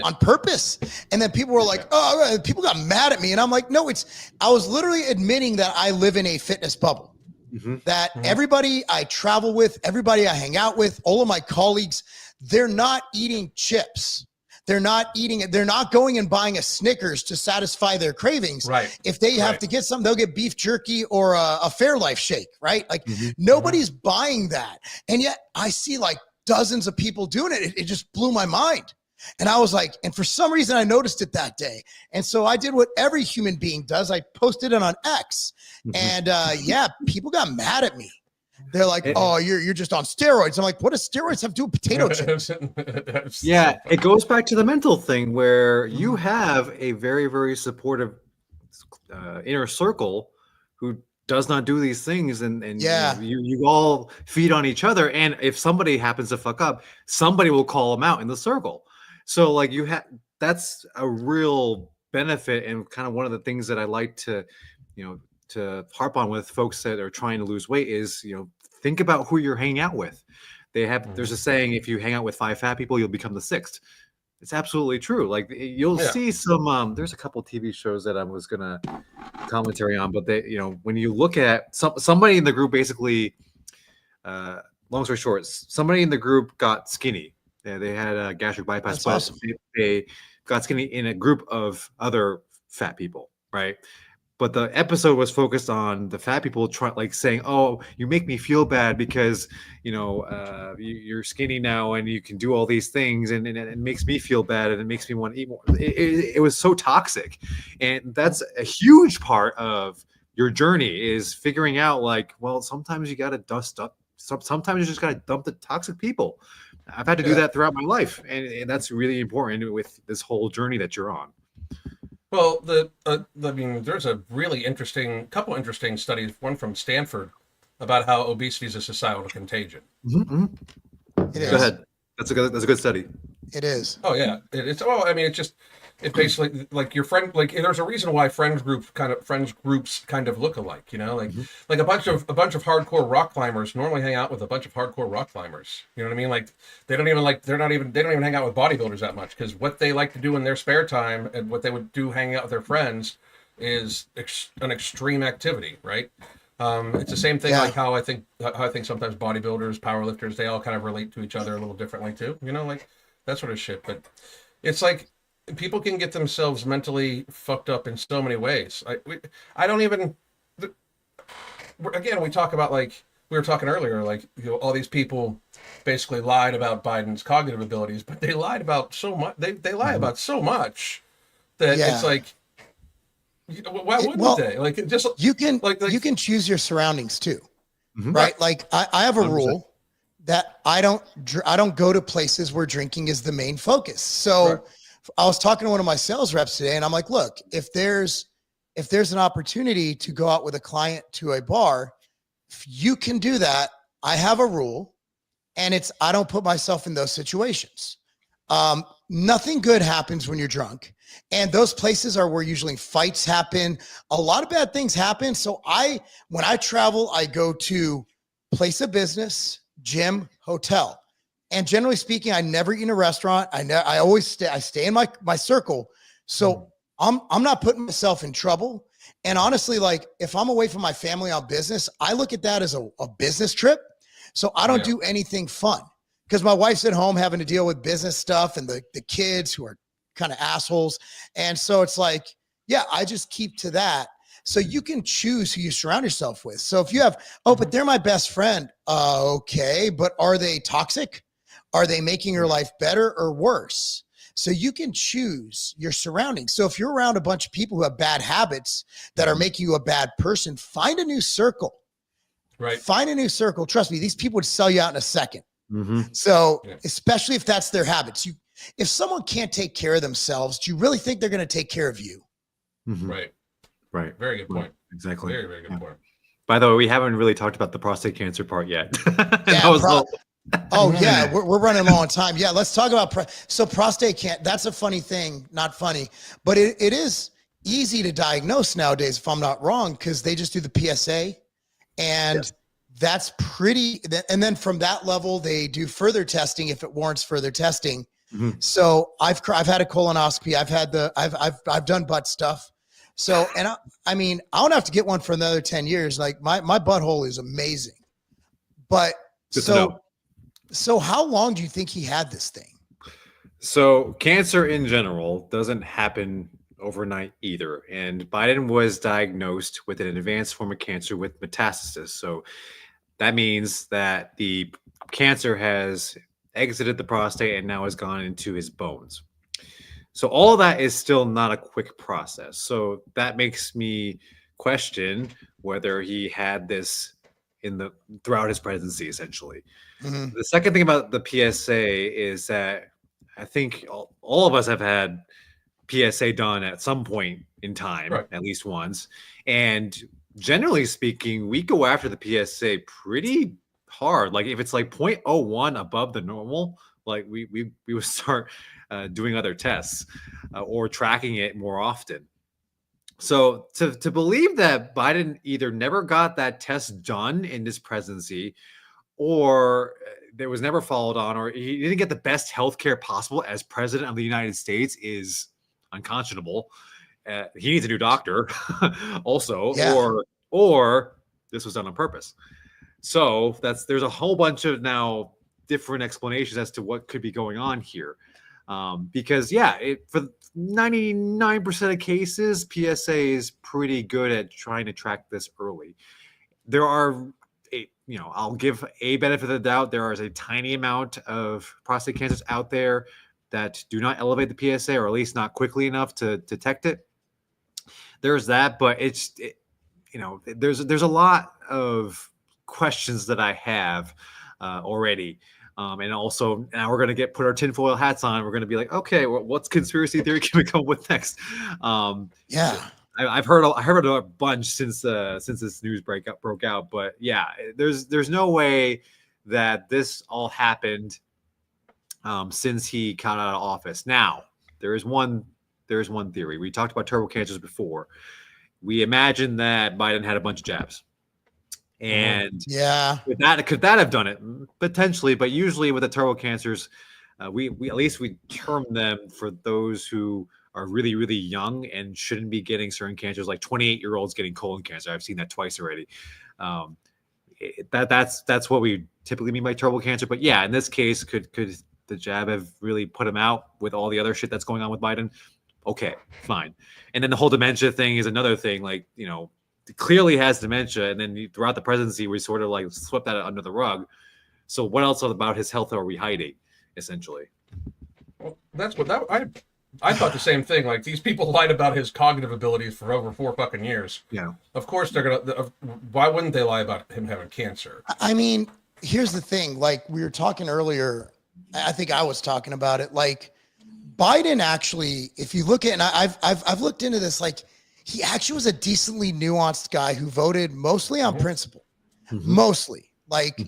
on purpose. And then people were like, oh, people got mad at me. And I'm like, no, I was literally admitting that I live in a fitness bubble. That everybody I travel with, everybody I hang out with, all of my colleagues, they're not eating chips. They're not eating it. They're not going and buying a Snickers to satisfy their cravings. Right. If they have to get something, they'll get beef jerky or a Fairlife shake, right? Like nobody's buying that. And yet I see like dozens of people doing it. It just blew my mind. And I was like, and for some reason I noticed it that day. And so I did what every human being does. I posted it on X and people got mad at me. They're like, oh, you're just on steroids. I'm like, what does steroids have to do with potato chips? Yeah, it goes back to the mental thing where you have a very, very supportive inner circle who does not do these things, and you all feed on each other. And if somebody happens to fuck up, somebody will call them out in the circle. So like that's a real benefit, and kind of one of the things that I like to harp on with folks that are trying to lose weight is, think about who you're hanging out with. There's a saying, if you hang out with 5 fat people, you'll become the 6th. It's absolutely true. Like you'll see some, there's a couple TV shows that I was going to commentary on, but when you look at somebody in the group, basically, long story short, somebody in the group got skinny. They had a gastric bypass, but awesome. They got skinny in a group of other fat people, right? But the episode was focused on the fat people saying, "Oh, you make me feel bad because you're skinny now and you can do all these things, and it makes me feel bad and it makes me want to eat more." It was so toxic, and that's a huge part of your journey is figuring out sometimes you got to dust up. Sometimes you just got to dump the toxic people. I've had to do that throughout my life, and that's really important with this whole journey that you're on. Well, there's a really couple interesting studies, one from Stanford, about how obesity is a societal contagion. It is. Go ahead. That's a good study. It is. Oh yeah, it's basically like your friend. Like there's a reason why friends groups kind of look alike. Like a bunch of hardcore rock climbers normally hang out with a bunch of hardcore rock climbers. You know what I mean? Like they don't even hang out with bodybuilders that much, because what they like to do in their spare time and what they would do hanging out with their friends is an extreme activity, right? It's the same thing like how I think sometimes bodybuilders, powerlifters, they all kind of relate to each other a little differently too. Like that sort of shit. But it's like people can get themselves mentally fucked up in so many ways. I don't even. Again, we talk about, like we were talking earlier, like all these people basically lied about Biden's cognitive abilities, but they lied about so much. They lie about so much that it's like. Why wouldn't they? Like, just you can you can choose your surroundings too, right? Like I have a 100%. Rule that I don't go to places where drinking is the main focus. So I was talking to one of my sales reps today, and I'm like, look, if there's an opportunity to go out with a client to a bar, if you can do that. I have a rule, and I don't put myself in those situations. Nothing good happens when you're drunk. And those places are where usually fights happen. A lot of bad things happen. So when I travel, I go to place of business, gym, hotel. And generally speaking, I never eat in a restaurant. I always stay in my circle. So I'm not putting myself in trouble. And honestly, like if I'm away from my family on business, I look at that as a business trip. So I don't do anything fun, because my wife's at home having to deal with business stuff and the kids who are kind of assholes. And so it's like, I just keep to that. So you can choose who you surround yourself with. So if you have, but they're my best friend. Okay. But are they toxic? Are they making your life better or worse? So you can choose your surroundings. So if you're around a bunch of people who have bad habits that are making you a bad person, find a new circle Right. Find a new circle. Trust me, these people would sell you out in a second. Mm-hmm. So, Yeah. especially if that's their habits, if someone can't take care of themselves, do you really think they're going to take care of you? Mm-hmm. Right. Right. Very good point. Right. Exactly. Very, very good point. By the way, we haven't really talked about the prostate cancer part yet. Yeah. Oh yeah, we're running low on time. Yeah, let's talk about prostate cancer. That's a funny thing, not funny, but it is easy to diagnose nowadays, if I'm not wrong, because they just do the PSA, and that's pretty. And then from that level, they do further testing if it warrants further testing. Mm-hmm. So I've had a colonoscopy. I've done butt stuff. So and I mean I don't have to get one for another 10 years. Like my butthole is amazing, but So how long do you think he had this thing? So cancer in general doesn't happen overnight either. And Biden was diagnosed with an advanced form of cancer with metastasis. So that means that the cancer has exited the prostate and now has gone into his bones. So all of that is still not a quick process. So that makes me question whether he had this throughout his presidency, essentially. Mm-hmm. The second thing about the PSA is that I think all of us have had PSA done at some point in time, right, at least once. And generally speaking, we go after the PSA pretty hard. Like if it's like 0.01 above the normal, like we would start doing other tests or tracking it more often. So to believe that Biden either never got that test done in his presidency, or there was never followed on, or he didn't get the best healthcare possible as president of the United States is unconscionable. He needs a new doctor also, or this was done on purpose. So there's a whole bunch of now different explanations as to what could be going on here. Because for 99% of cases, PSA is pretty good at trying to track this early. There are, I'll give a benefit of the doubt. There is a tiny amount of prostate cancers out there that do not elevate the PSA, or at least not quickly enough to detect it. There's that, but there's a lot of questions that I have already. And also now we're going to put our tinfoil hats on. We're going to be like, okay, what's conspiracy theory can we come up with next? I've heard a bunch since this news broke out, but yeah, there's no way that this all happened since he got out of office. Now there is one theory. We talked about turbo cancers before. We imagined that Biden had a bunch of jabs. And could that have done it? Potentially, but usually with the turbo cancers, we at least we term them for those who are really, really young and shouldn't be getting certain cancers, like 28-year-olds getting colon cancer. I've seen that twice already. That's what we typically mean by turbo cancer. But yeah, in this case, could the jab have really put him out with all the other shit that's going on with Biden? Okay, fine. And then the whole dementia thing is another thing. Like, clearly has dementia, and then throughout the presidency we sort of like swept that under the rug. So what else about his health are we hiding, essentially? Well, that's what I thought the same thing. Like, these people lied about his cognitive abilities for over 4 fucking years. Yeah, of course they're gonna. Why wouldn't they lie about him having cancer? I mean, here's the thing. Like we were talking earlier, I think I was talking about it. Like Biden actually, if you look at, and I've looked into this, like, he actually was a decently nuanced guy who voted mostly on principle, mostly. Like,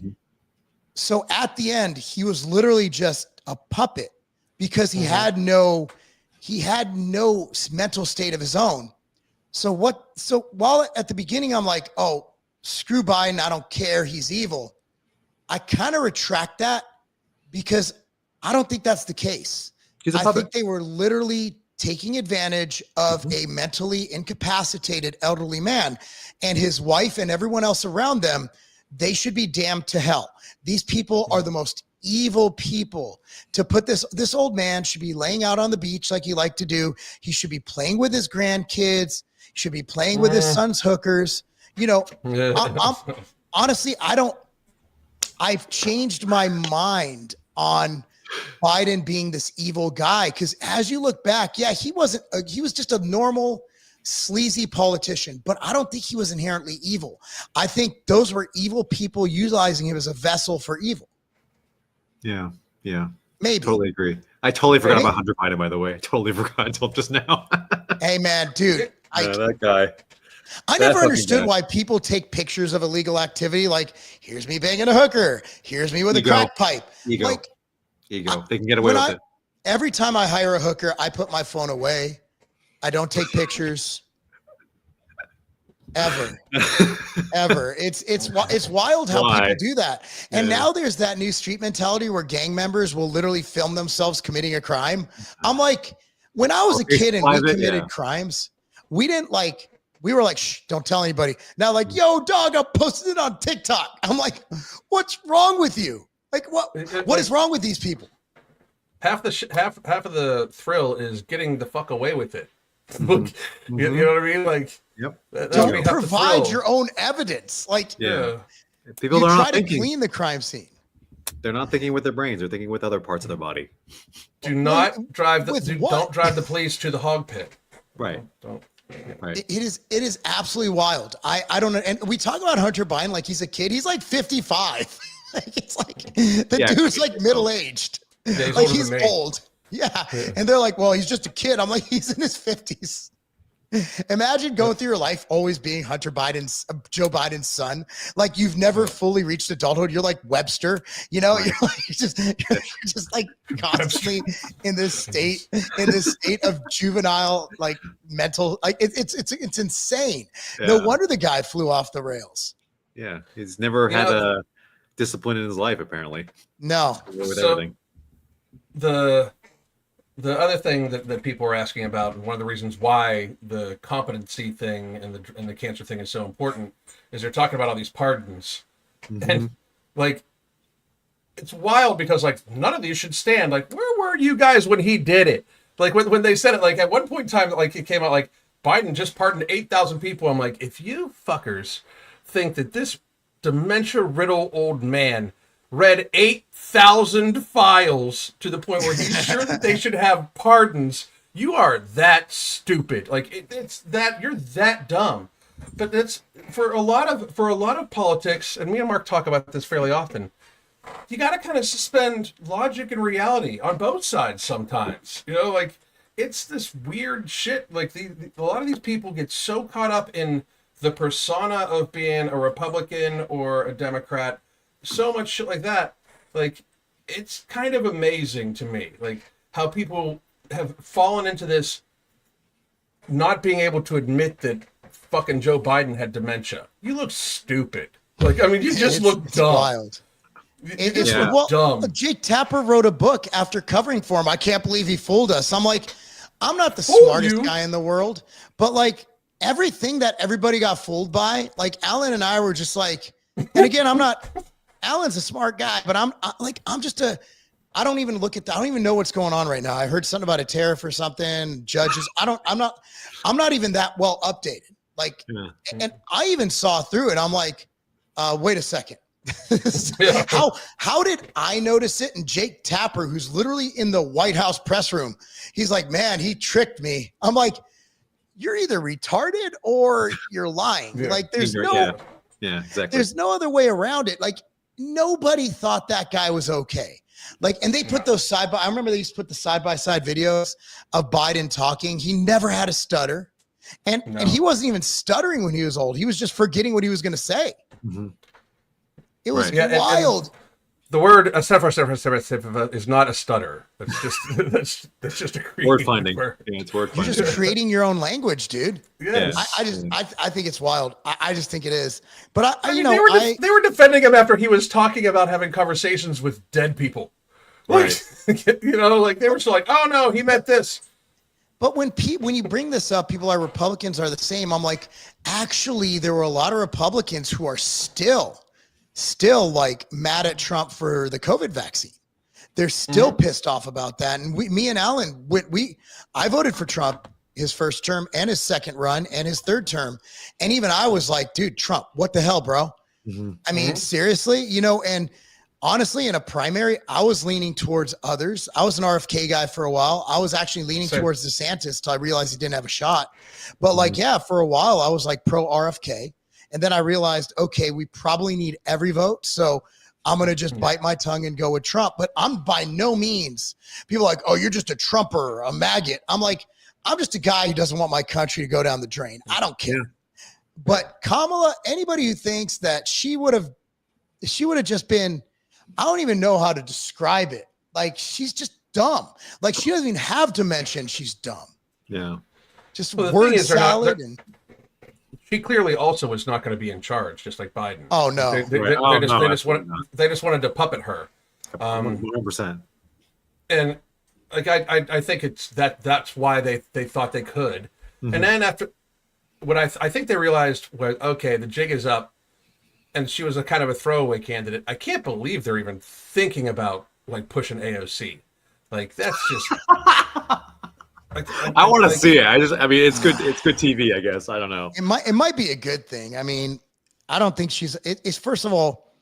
so at the end, he was literally just a puppet because he had no mental state of his own. So while at the beginning, I'm like, oh, screw Biden, I don't care, he's evil. I kind of retract that because I don't think that's the case. I think they were literally taking advantage of a mentally incapacitated elderly man, and his wife and everyone else around them. They should be damned to hell. These people are the most evil people. To put this old man should be laying out on the beach like he liked to do. He should be playing with his grandkids. He should be playing with his son's hookers. Honestly, I've changed my mind on Biden being this evil guy, because as you look back, he was just a normal sleazy politician, but I don't think he was inherently evil. I think those were evil people utilizing him as a vessel for evil. Yeah. Maybe. Totally agree. I totally forgot about Hunter Biden, by the way. I totally forgot until just now. Hey, man, dude. That guy. I never understood why people take pictures of illegal activity. Like, here's me banging a hooker. Here's me with a crack pipe. Ego. Like, Ego. They can get away with it. Every time I hire a hooker, I put my phone away. I don't take pictures. Ever. It's wild how people do that. And now there's that new street mentality where gang members will literally film themselves committing a crime. I'm like, when I was a kid and we committed crimes, we were like, shh, don't tell anybody. Now, like, yo, dog, I posted it on TikTok. I'm like, what's wrong with you? Like, what is wrong with these people? Half of the thrill is getting the fuck away with it. You know what I mean? Like, don't provide your own evidence. Like, people are not trying to clean the crime scene. They're not thinking with their brains; they're thinking with other parts of their body. Do not drive don't drive the police to the hog pit. Right. Don't. Right. It is absolutely wild. I don't know. And we talk about Hunter Biden like he's a kid. He's like 55. It's like the dude's like middle-aged. Yeah, like he's old. Yeah. And they're like, well, he's just a kid. I'm like, he's in his 50s. Imagine going through your life always being Joe Biden's son. Like you've never fully reached adulthood. You're like Webster, you know, you're just like constantly in this state of juvenile, like mental, like it's insane. Yeah. No wonder the guy flew off the rails. Yeah. He's never had a discipline in his life, apparently. No. With everything. The other thing that people are asking about, and one of the reasons why the competency thing and the cancer thing is so important, is they're talking about all these pardons, and like it's wild because like none of these should stand. Like, where were you guys when he did it? Like when they said it, like at one point in time, like it came out like Biden just pardoned 8,000 people. I'm like, if you fuckers think that this dementia-riddled old man read 8,000 files to the point where he's sure that they should have pardons, you are that stupid. Like it's that you're that dumb. But that's for a lot of politics, and me and Mark talk about this fairly often. You got to kind of suspend logic and reality on both sides sometimes. You know, like it's this weird shit. Like a lot of these people get so caught up in the persona of being a Republican or a Democrat. So much shit like that, like it's kind of amazing to me, like how people have fallen into this not being able to admit that fucking Joe Biden had dementia. You look stupid. Like, I mean, you just look dumb. Wild. It's dumb. Jake Tapper wrote a book after covering for him. I can't believe he fooled us. I'm like, I'm not the smartest guy in the world, but like everything that everybody got fooled by, like Alan and I were just like, and again, Alan's a smart guy, but I don't even look at I don't even know what's going on right now. I heard something about a tariff or something, judges. I'm not even that well updated. Like, and I even saw through it. I'm like, wait a second. How did I notice it? And Jake Tapper, who's literally in the White House press room, he's like, man, he tricked me. I'm like, you're either retarded or you're lying. Like there's exactly. There's no other way around it. Like, nobody thought that guy was okay. Like, and they put those I remember they used to put the side-by-side videos of Biden talking. He never had a stutter. And he wasn't even stuttering when he was old. He was just forgetting what he was going to say. It was wild. And the word is not a stutter. That's just a word finding. Yeah, it's word finding. You're just creating your own language, dude. Yes. I think it's wild. I just think it is. But they were defending him after he was talking about having conversations with dead people. Right. You know, like they were just like, oh no, he meant this. But when you bring this up, people are Republicans are the same. I'm like, actually, there were a lot of Republicans who are still like mad at Trump for the COVID vaccine. They're still pissed off about that. And me and Alan, I voted for Trump his first term and his second run and his third term. And even I was like, dude, Trump, what the hell, bro? I mean, seriously, you know, and honestly, in a primary, I was leaning towards others. I was an RFK guy for a while. I was actually leaning towards DeSantis till I realized he didn't have a shot. But like, yeah, for a while, I was like pro RFK. And then I realized, okay, we probably need every vote. So I'm going to just bite my tongue and go with Trump. But I'm by no means, people are like, oh, you're just a Trumper, a maggot. I'm like, I'm just a guy who doesn't want my country to go down the drain. I don't care. Yeah. But Kamala, anybody who thinks that she would have just been, I don't even know how to describe it. Like, she's just dumb. Like, she doesn't even have dementia and she's dumb. Yeah. Just word salad. And she clearly also was not going to be in charge, just like Biden. Oh, no. They just wanted to puppet her. 100%. And like, I think it's that's why they thought they could. Mm-hmm. And then after what I think they realized was, okay, the jig is up. And she was a kind of a throwaway candidate. I can't believe they're even thinking about like pushing AOC. Like, that's just. I want to see it. I mean, it's good. It's good TV, I guess. I don't know. It might be a good thing. I mean, I don't think it's first of all,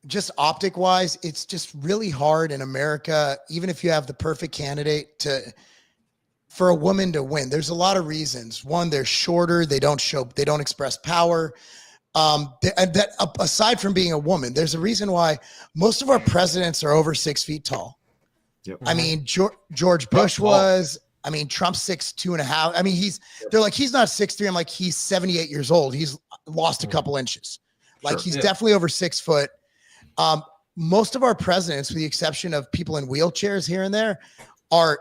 just optic wise, it's just really hard in America, even if you have the perfect candidate for a woman to win. There's a lot of reasons. One, they're shorter. They don't express power. Aside from being a woman, there's a reason why most of our presidents are over 6 feet tall. Yep. I mean, George Bush was. I mean, Trump's 6'2.5". I mean, they're like, he's not 6'3". I'm like, he's 78 years old. He's lost a couple inches. Like, he's definitely over 6 foot. Most of our presidents, with the exception of people in wheelchairs here and there, are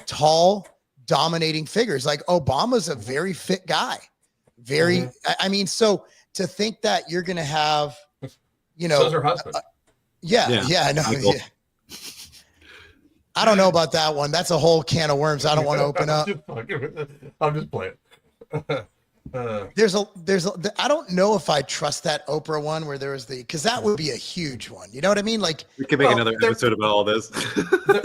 tall, dominating figures. Like, Obama's a very fit guy. Very. I mean, so. To think that you're going to have, so's her husband. I know. Yeah. I don't know about that one. That's a whole can of worms I don't want to open up. I'm just playing. I don't know if I trust that Oprah one where there was because that would be a huge one. You know what I mean? Like, we could make another episode about all this.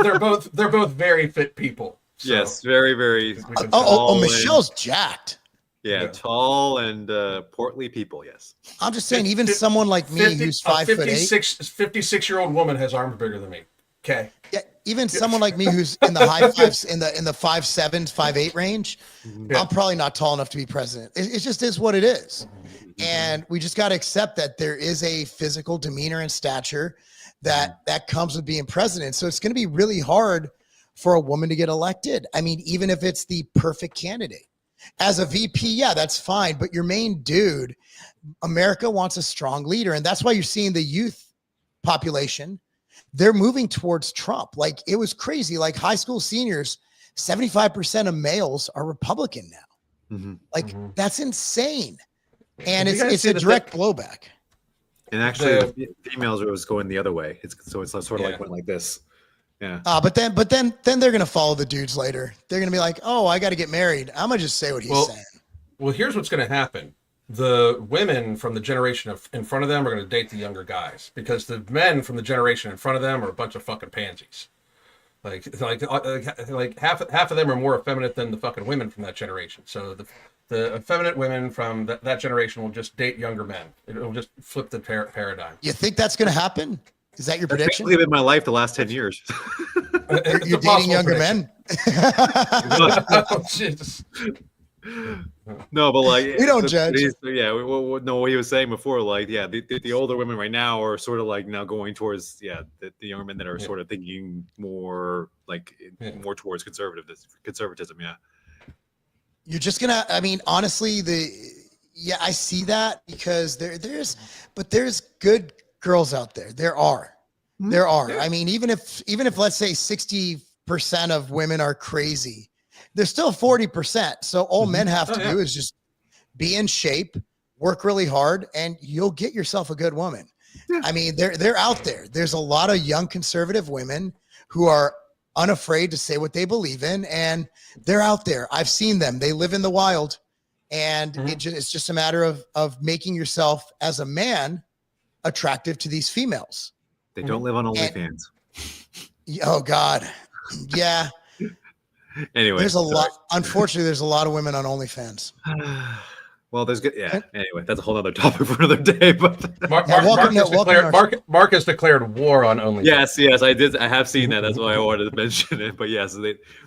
they're both very fit people. So. Yes, very, very. Michelle's jacked. Yeah, tall and portly people. Yes, I'm just saying. Even someone like me, who's 5'8", 56-year-old woman has arms bigger than me. Okay. Yeah, even someone like me who's in the high fives, in the 5'7", 5'8" range, I'm probably not tall enough to be president. It just is what it is, and we just got to accept that there is a physical demeanor and stature that comes with being president. So it's going to be really hard for a woman to get elected. I mean, even if it's the perfect candidate. As a VP, yeah, that's fine. But your main dude, America wants a strong leader. And that's why you're seeing the youth population, they're moving towards Trump. Like, it was crazy. Like, high school seniors, 75% of males are Republican now. Mm-hmm. That's insane. And it's a direct blowback. And actually, females was going the other way. It's sort of like went like this. Yeah. But then they're gonna follow the dudes later. They're gonna be like, "Oh, I got to get married. I'm gonna just say what he's saying." Well, here's what's gonna happen: the women from the generation in front of them are gonna date the younger guys because the men from the generation in front of them are a bunch of fucking pansies. Like half of them are more effeminate than the fucking women from that generation. So the effeminate women from that generation will just date younger men. It'll just flip the paradigm. You think that's gonna happen? Is that your prediction? I've lived in my life the last 10 years. You're dating younger men? No, but like we don't judge. What he was saying before, like, the older women right now are sort of like now going towards the younger men that are sort of thinking more like more towards conservatism. Yeah. You're just gonna. I mean, honestly, I see that because there's good girls out there. There are. I mean, even if let's say 60% of women are crazy, there's still 40%. So all men have to do is just be in shape, work really hard, and you'll get yourself a good woman. Yeah. I mean, they're out there. There's a lot of young conservative women who are unafraid to say what they believe in, and they're out there. I've seen them. They live in the wild, and it's just a matter of making yourself as a man attractive to these females. They don't live on OnlyFans. Oh God. Yeah. Anyway, there's a lot. Unfortunately, there's a lot of women on OnlyFans. Well, there's good. Yeah. Anyway, that's a whole other topic for another day. But Mark, Yeah, welcome Mark, has to- welcome declared, to our- Mark has declared war on OnlyFans. yes, I did. I have seen that. That's why I wanted to mention it. But yes,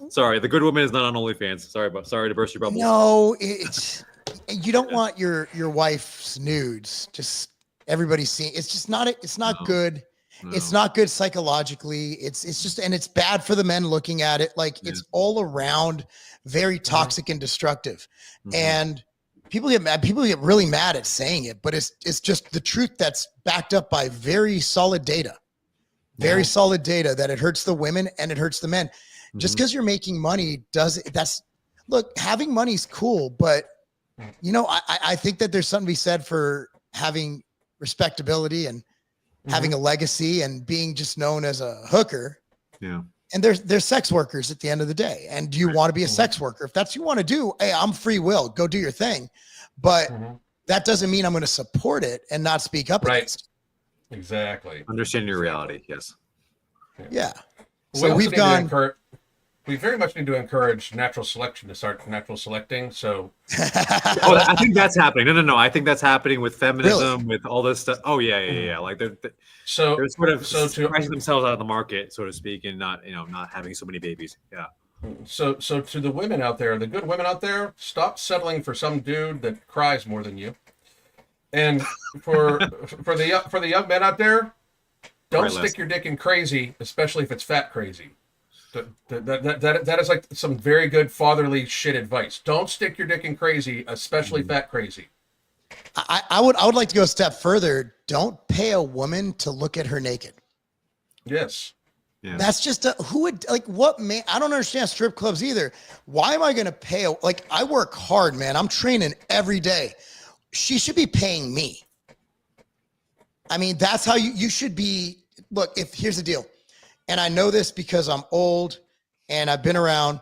sorry, the good woman is not on OnlyFans. Sorry to burst your bubbles. No, it's you don't want your wife's nudes. Just everybody seeing. It's just not. It's not No. good. It's not good psychologically. It's just, and it's bad for the men looking at it. Like it's all around very toxic and destructive. Mhm. And people get mad. People get really mad at saying it, but it's just the truth that's backed up by very solid data. Very solid data that it hurts the women and it hurts the men. Just because you're making money look, having money's cool, but you know, I think that there's something to be said for having respectability and having a legacy and being just known as a hooker. Yeah. And there's sex workers at the end of the day. And do you want to be a sex worker? If that's what you want to do, hey, I'm free will. Go do your thing. But that doesn't mean I'm going to support it and not speak up against it. Exactly. Understand your reality. Yes. Yeah. We So also we've need to gone. we very much need to encourage natural selection to start natural selecting. So Oh, I think that's happening. No. I think that's happening with feminism, with all this stuff. Oh yeah. Like they're sort of pricing themselves out of the market, so to speak, and not having so many babies. Yeah. So to the women out there, the good women out there, stop settling for some dude that cries more than you. And for the young men out there, don't stick your dick in crazy, especially if it's fat crazy. That is like some very good fatherly shit advice. Don't stick your dick in crazy, especially fat crazy. I would like to go a step further. Don't pay a woman to look at her naked. Yes. Yeah. That's just who would like what man. I don't understand strip clubs either. Why am I going to pay? I work hard, man. I'm training every day. She should be paying me. I mean, that's how you should be. Look, here's the deal. And I know this because I'm old and I've been around.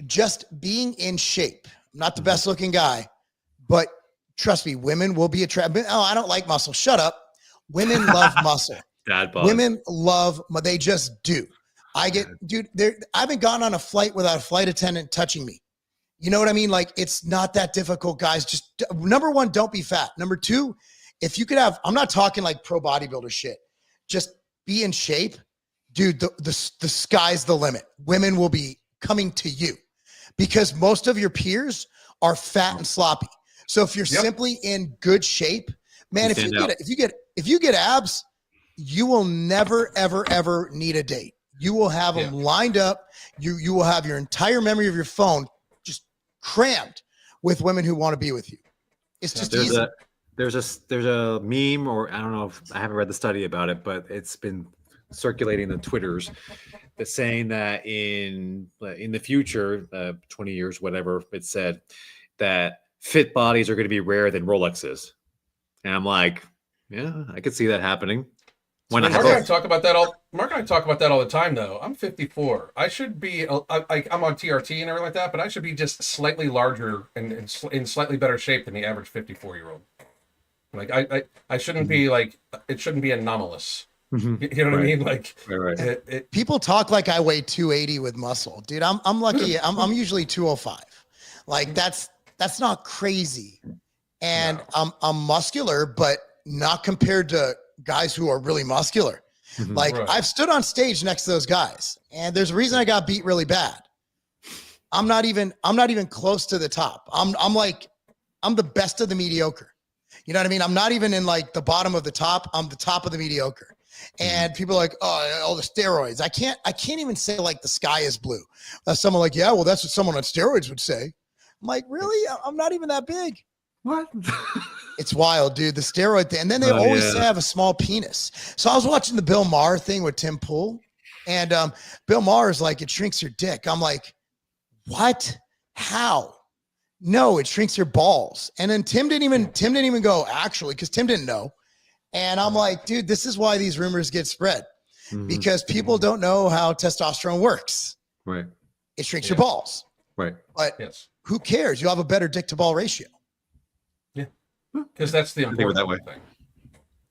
Just being in shape. I'm not the best looking guy, but trust me, women will be attracted. Oh, I don't like muscle. Shut up. Women love muscle. Dad bod. Women love, they just do. Dude, I haven't gone on a flight without a flight attendant touching me. You know what I mean? Like, it's not that difficult, guys. Just number one, don't be fat. Number two, if you could have, I'm not talking like pro bodybuilder shit. Just be in shape. Dude, the sky's the limit. Women will be coming to you because most of your peers are fat and sloppy. So if you're simply in good shape, man, if you get abs, you will never, ever, ever need a date. You will have them lined up. You will have your entire memory of your phone just crammed with women who want to be with you. It's just easy. There's a meme, or I don't know if I haven't read the study about it, but it's been circulating the Twitters that's saying that in the future, 20 years, whatever, it said that fit bodies are going to be rarer than Rolexes. And I'm like, yeah, I could see that happening. Mark and I talk about that all the time, though. I'm 54. I should be. I'm on TRT and everything like that, but I should be just slightly larger and in slightly better shape than the average 54-year-old. Like I shouldn't be like it shouldn't be anomalous. You know what I mean? Like people talk like I weigh 280 with muscle, dude. I'm lucky. I'm usually 205. Like that's not crazy, and I'm muscular, but not compared to guys who are really muscular. Like I've stood on stage next to those guys, and there's a reason I got beat really bad. I'm not even close to the top. I'm the best of the mediocre. You know what I mean? I'm not even in like the bottom of the top. I'm the top of the mediocre. And people are like, oh, all the steroids. I can't even say like the sky is blue. Someone like, yeah, well, that's what someone on steroids would say. I'm like, really? I'm not even that big. What? It's wild, dude. The steroid thing. And then they always say I have a small penis. So I was watching the Bill Maher thing with Tim Pool. And Bill Maher is like, it shrinks your dick. I'm like, what? How? No, it shrinks your balls. And then Tim didn't even go, actually, because Tim didn't know. And I'm like, dude, this is why these rumors get spread. Because people don't know how testosterone works. Right. It shrinks your balls. Right. But who cares? You'll have a better dick to ball ratio. Yeah. Because that's the important thing.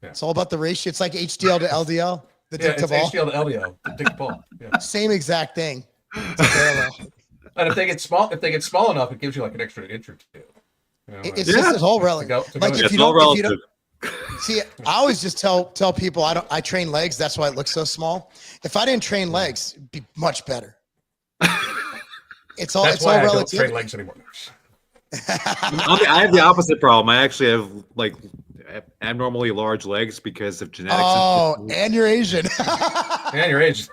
Yeah. It's all about the ratio. It's like HDL to LDL. The dick to ball. HDL to LDL. The dick to ball. Yeah. Same exact thing. It's a parallel. And if they get small enough, it gives you like an extra inch or two. You know, It's just this whole relative. to go- Like to if you all don't, relative. see, I always just tell people I train legs. That's why it looks so small. If I didn't train legs, it'd be much better. It's all That's it's why all I don't relative. train legs anymore. I have the opposite problem. I actually have like abnormally large legs because of genetics. Oh, and you're Asian. And your age.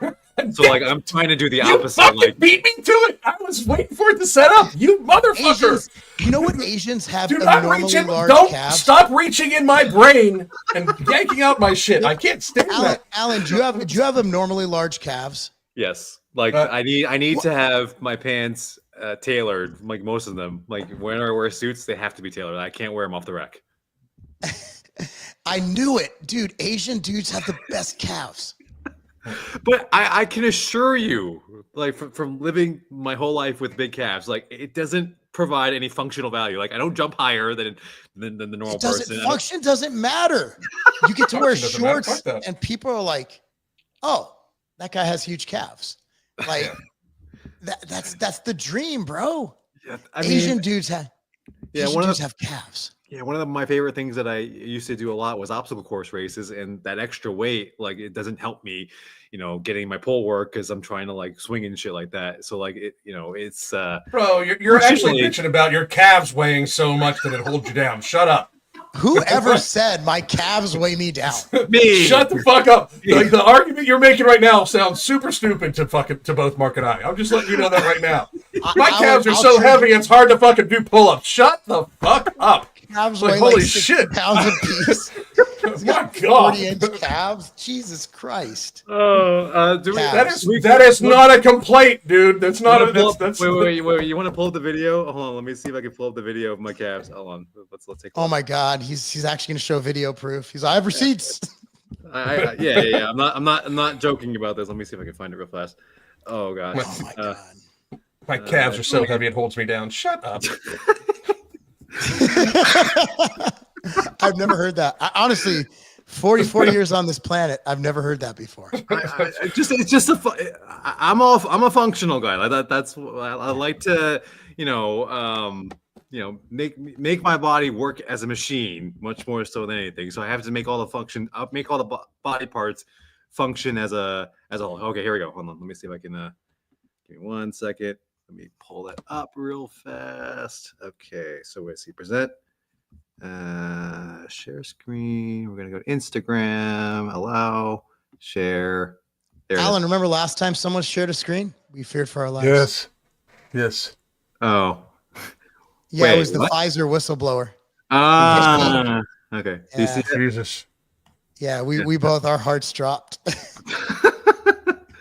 So like I'm trying to do the You opposite. fucking Like beat me to it. I was waiting for it to set up. You motherfucker. Asians, you know what Asians have Do not reach abnormally in. large Don't calves? stop reaching in my brain and yanking out my shit. I can't stand that. Alan, do you have abnormally large calves? yes, like I need to have my pants tailored. Like most of them, like when I wear suits, they have to be tailored. I can't wear them off the rack. I knew it, dude. Asian dudes have the best calves. But I can assure you, like from living my whole life with big calves, like it doesn't provide any functional value. Like I don't jump higher than the normal person. Function doesn't matter. You get to wear Function doesn't matter. shorts, Fuck that. and people are like, "Oh, that guy has huge calves." Like that's the dream, bro. Yeah, Asian dudes have one of have calves. one of my favorite things that I used to do a lot was obstacle course races, and that extra weight, like it doesn't help me, getting my pole work because I'm trying to like swing and shit like that. So like it's Bro, you're actually Fortunately- bitching about your calves weighing so much that it holds you down. Shut up. Whoever said my calves weigh me down? me. Shut the fuck up. Like the argument you're making right now sounds super stupid to both Mark and I. I'm just letting you know that right now. My calves are so heavy it's hard to fucking do pull-ups. Shut the fuck up. Calves Like, weigh holy like 60 shit. pounds a piece. My God. 40-inch calves. Jesus Christ. Do we, Calves. That is not a complaint, dude. That's not a that's wait. You want to pull up the video? Hold on, let me see if I can pull up the video of my calves. Hold on, let's take. Oh my God, he's actually gonna show video proof. He's like, I have receipts. Yeah. I'm not joking about this. Let me see if I can find it real fast. Oh God. Oh my God. My calves are so heavy it holds me down. Shut up. I've never heard that. Honestly, 44 years on this planet, I've never heard that before. It's just I'm a functional guy. Like that's I like to make my body work as a machine much more so than anything. So I have to make all the body parts function as a whole. Okay, here we go. Hold on. Let me see if I can give me 1 second. Let me pull that up real fast. Okay, so let's see. Present. Share screen. We're gonna go to Instagram. Allow. Share. There it is. Alan, remember last time someone shared a screen? We feared for our lives. Yes. Oh. Yeah, Wait, it was the what? Pfizer whistleblower. Okay. Do you see that? Jesus. Yeah, we both, our hearts dropped.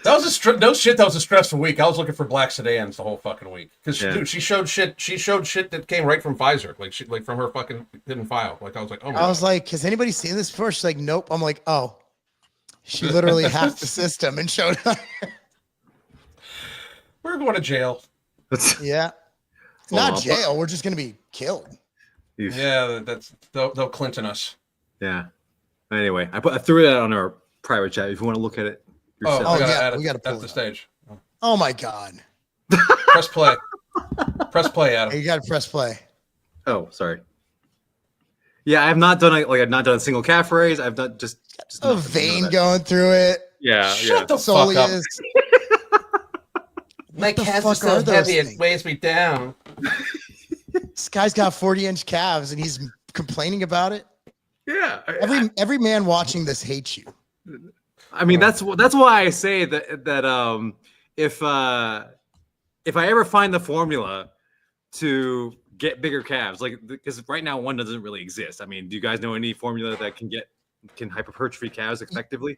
That was no shit. That was a stressful week. I was looking for black sedans the whole fucking week because dude, she showed shit. She showed shit that came right from Pfizer, like from her fucking hidden file. Like I was like, oh my I was God. like, has anybody seen this before? She's like, nope. I'm like, oh, she literally hacked the system and showed up. We're going to jail. Yeah. Not jail. We're just going to be killed. Yeah, they'll Clinton us. Yeah. Anyway, I threw it out on our private chat. If you want to look at it yourself. I gotta yeah, add it we gotta pull at the it up. stage. Oh my God. Press play. Press play, Adam. You got to press play. Oh, sorry. Yeah, I've not done a single calf raise. I've done just A nothing, vein none of that. going through it. Yeah, Shut the fuck up. Soleus. My the calves fuck are so are those heavy it things? weighs me down. This guy's got 40-inch calves and he's complaining about it. Yeah. Every man watching this hates you. I mean, that's why I say that if I ever find the formula to get bigger calves, like because right now one doesn't really exist. I mean, do you guys know any formula that can hypertrophy calves effectively?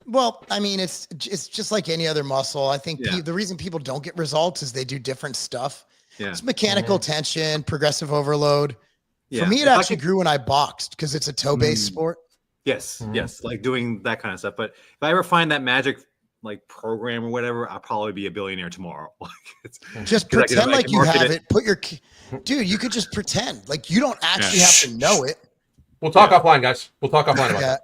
Well, I mean, it's just like any other muscle. I think Yeah. the reason people don't get results is they do different stuff. Yeah. It's mechanical tension, progressive overload. Yeah. For me, it If I actually grew when I boxed because it's a toe-based sport. Yes, yes, like doing that kind of stuff. But if I ever find that magic like program or whatever, I'll probably be a billionaire tomorrow. Just 'Cause I can pretend like you market have it. Put your dude. You could just pretend like you don't actually have to know it. We'll talk offline, guys. We'll talk offline about Yeah. that.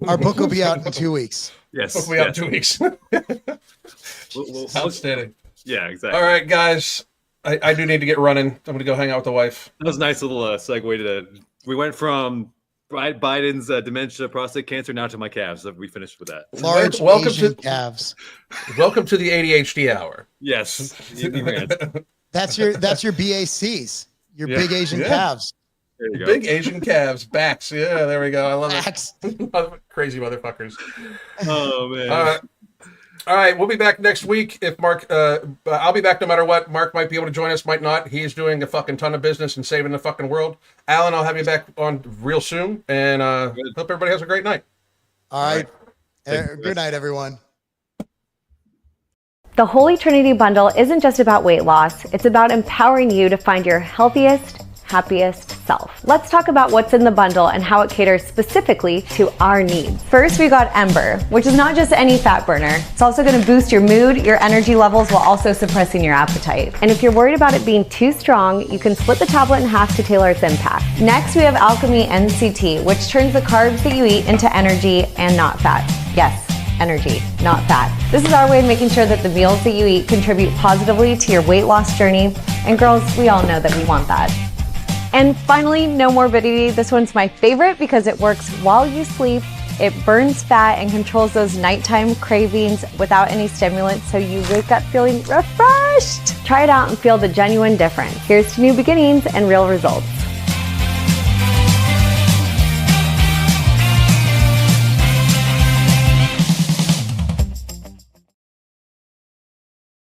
Our book will be out in 2 weeks. Yes, Hopefully out in 2 weeks. We'll- Outstanding. yeah, exactly. All right, guys. I do need to get running. I'm going to go hang out with the wife. That was a nice little segue to that. We went from Biden's dementia, prostate cancer, now to my calves. We finished with that. Large Welcome Asian to- calves. Welcome to the ADHD hour. Yes. That's your BACs. Your big Asian calves. There you go. Big Asian calves, backs. Yeah, there we go. I love Backs. it. Crazy motherfuckers. Oh man. All right, we'll be back next week. If Mark, I'll be back no matter what. Mark might be able to join us, might not. He's doing a fucking ton of business and saving the fucking world. Alan, I'll have you back on real soon, and hope everybody has a great night. All right. Good night, everyone. The Holy Trinity Bundle isn't just about weight loss, it's about empowering you to find your healthiest, happiest self. Let's talk about what's in the bundle and how it caters specifically to our needs. First, we got Ember, which is not just any fat burner. It's also going to boost your mood, your energy levels, while also suppressing your appetite. And if you're worried about it being too strong, you can split the tablet in half to tailor its impact. Next, we have Alchemy NCT, which turns the carbs that you eat into energy and not fat. Yes, energy, not fat. This is our way of making sure that the meals that you eat contribute positively to your weight loss journey. And girls, we all know that we want that. And finally, no morbidity. This one's my favorite because it works while you sleep. It burns fat and controls those nighttime cravings without any stimulants, so you wake up feeling refreshed. Try it out and feel the genuine difference. Here's to new beginnings and real results.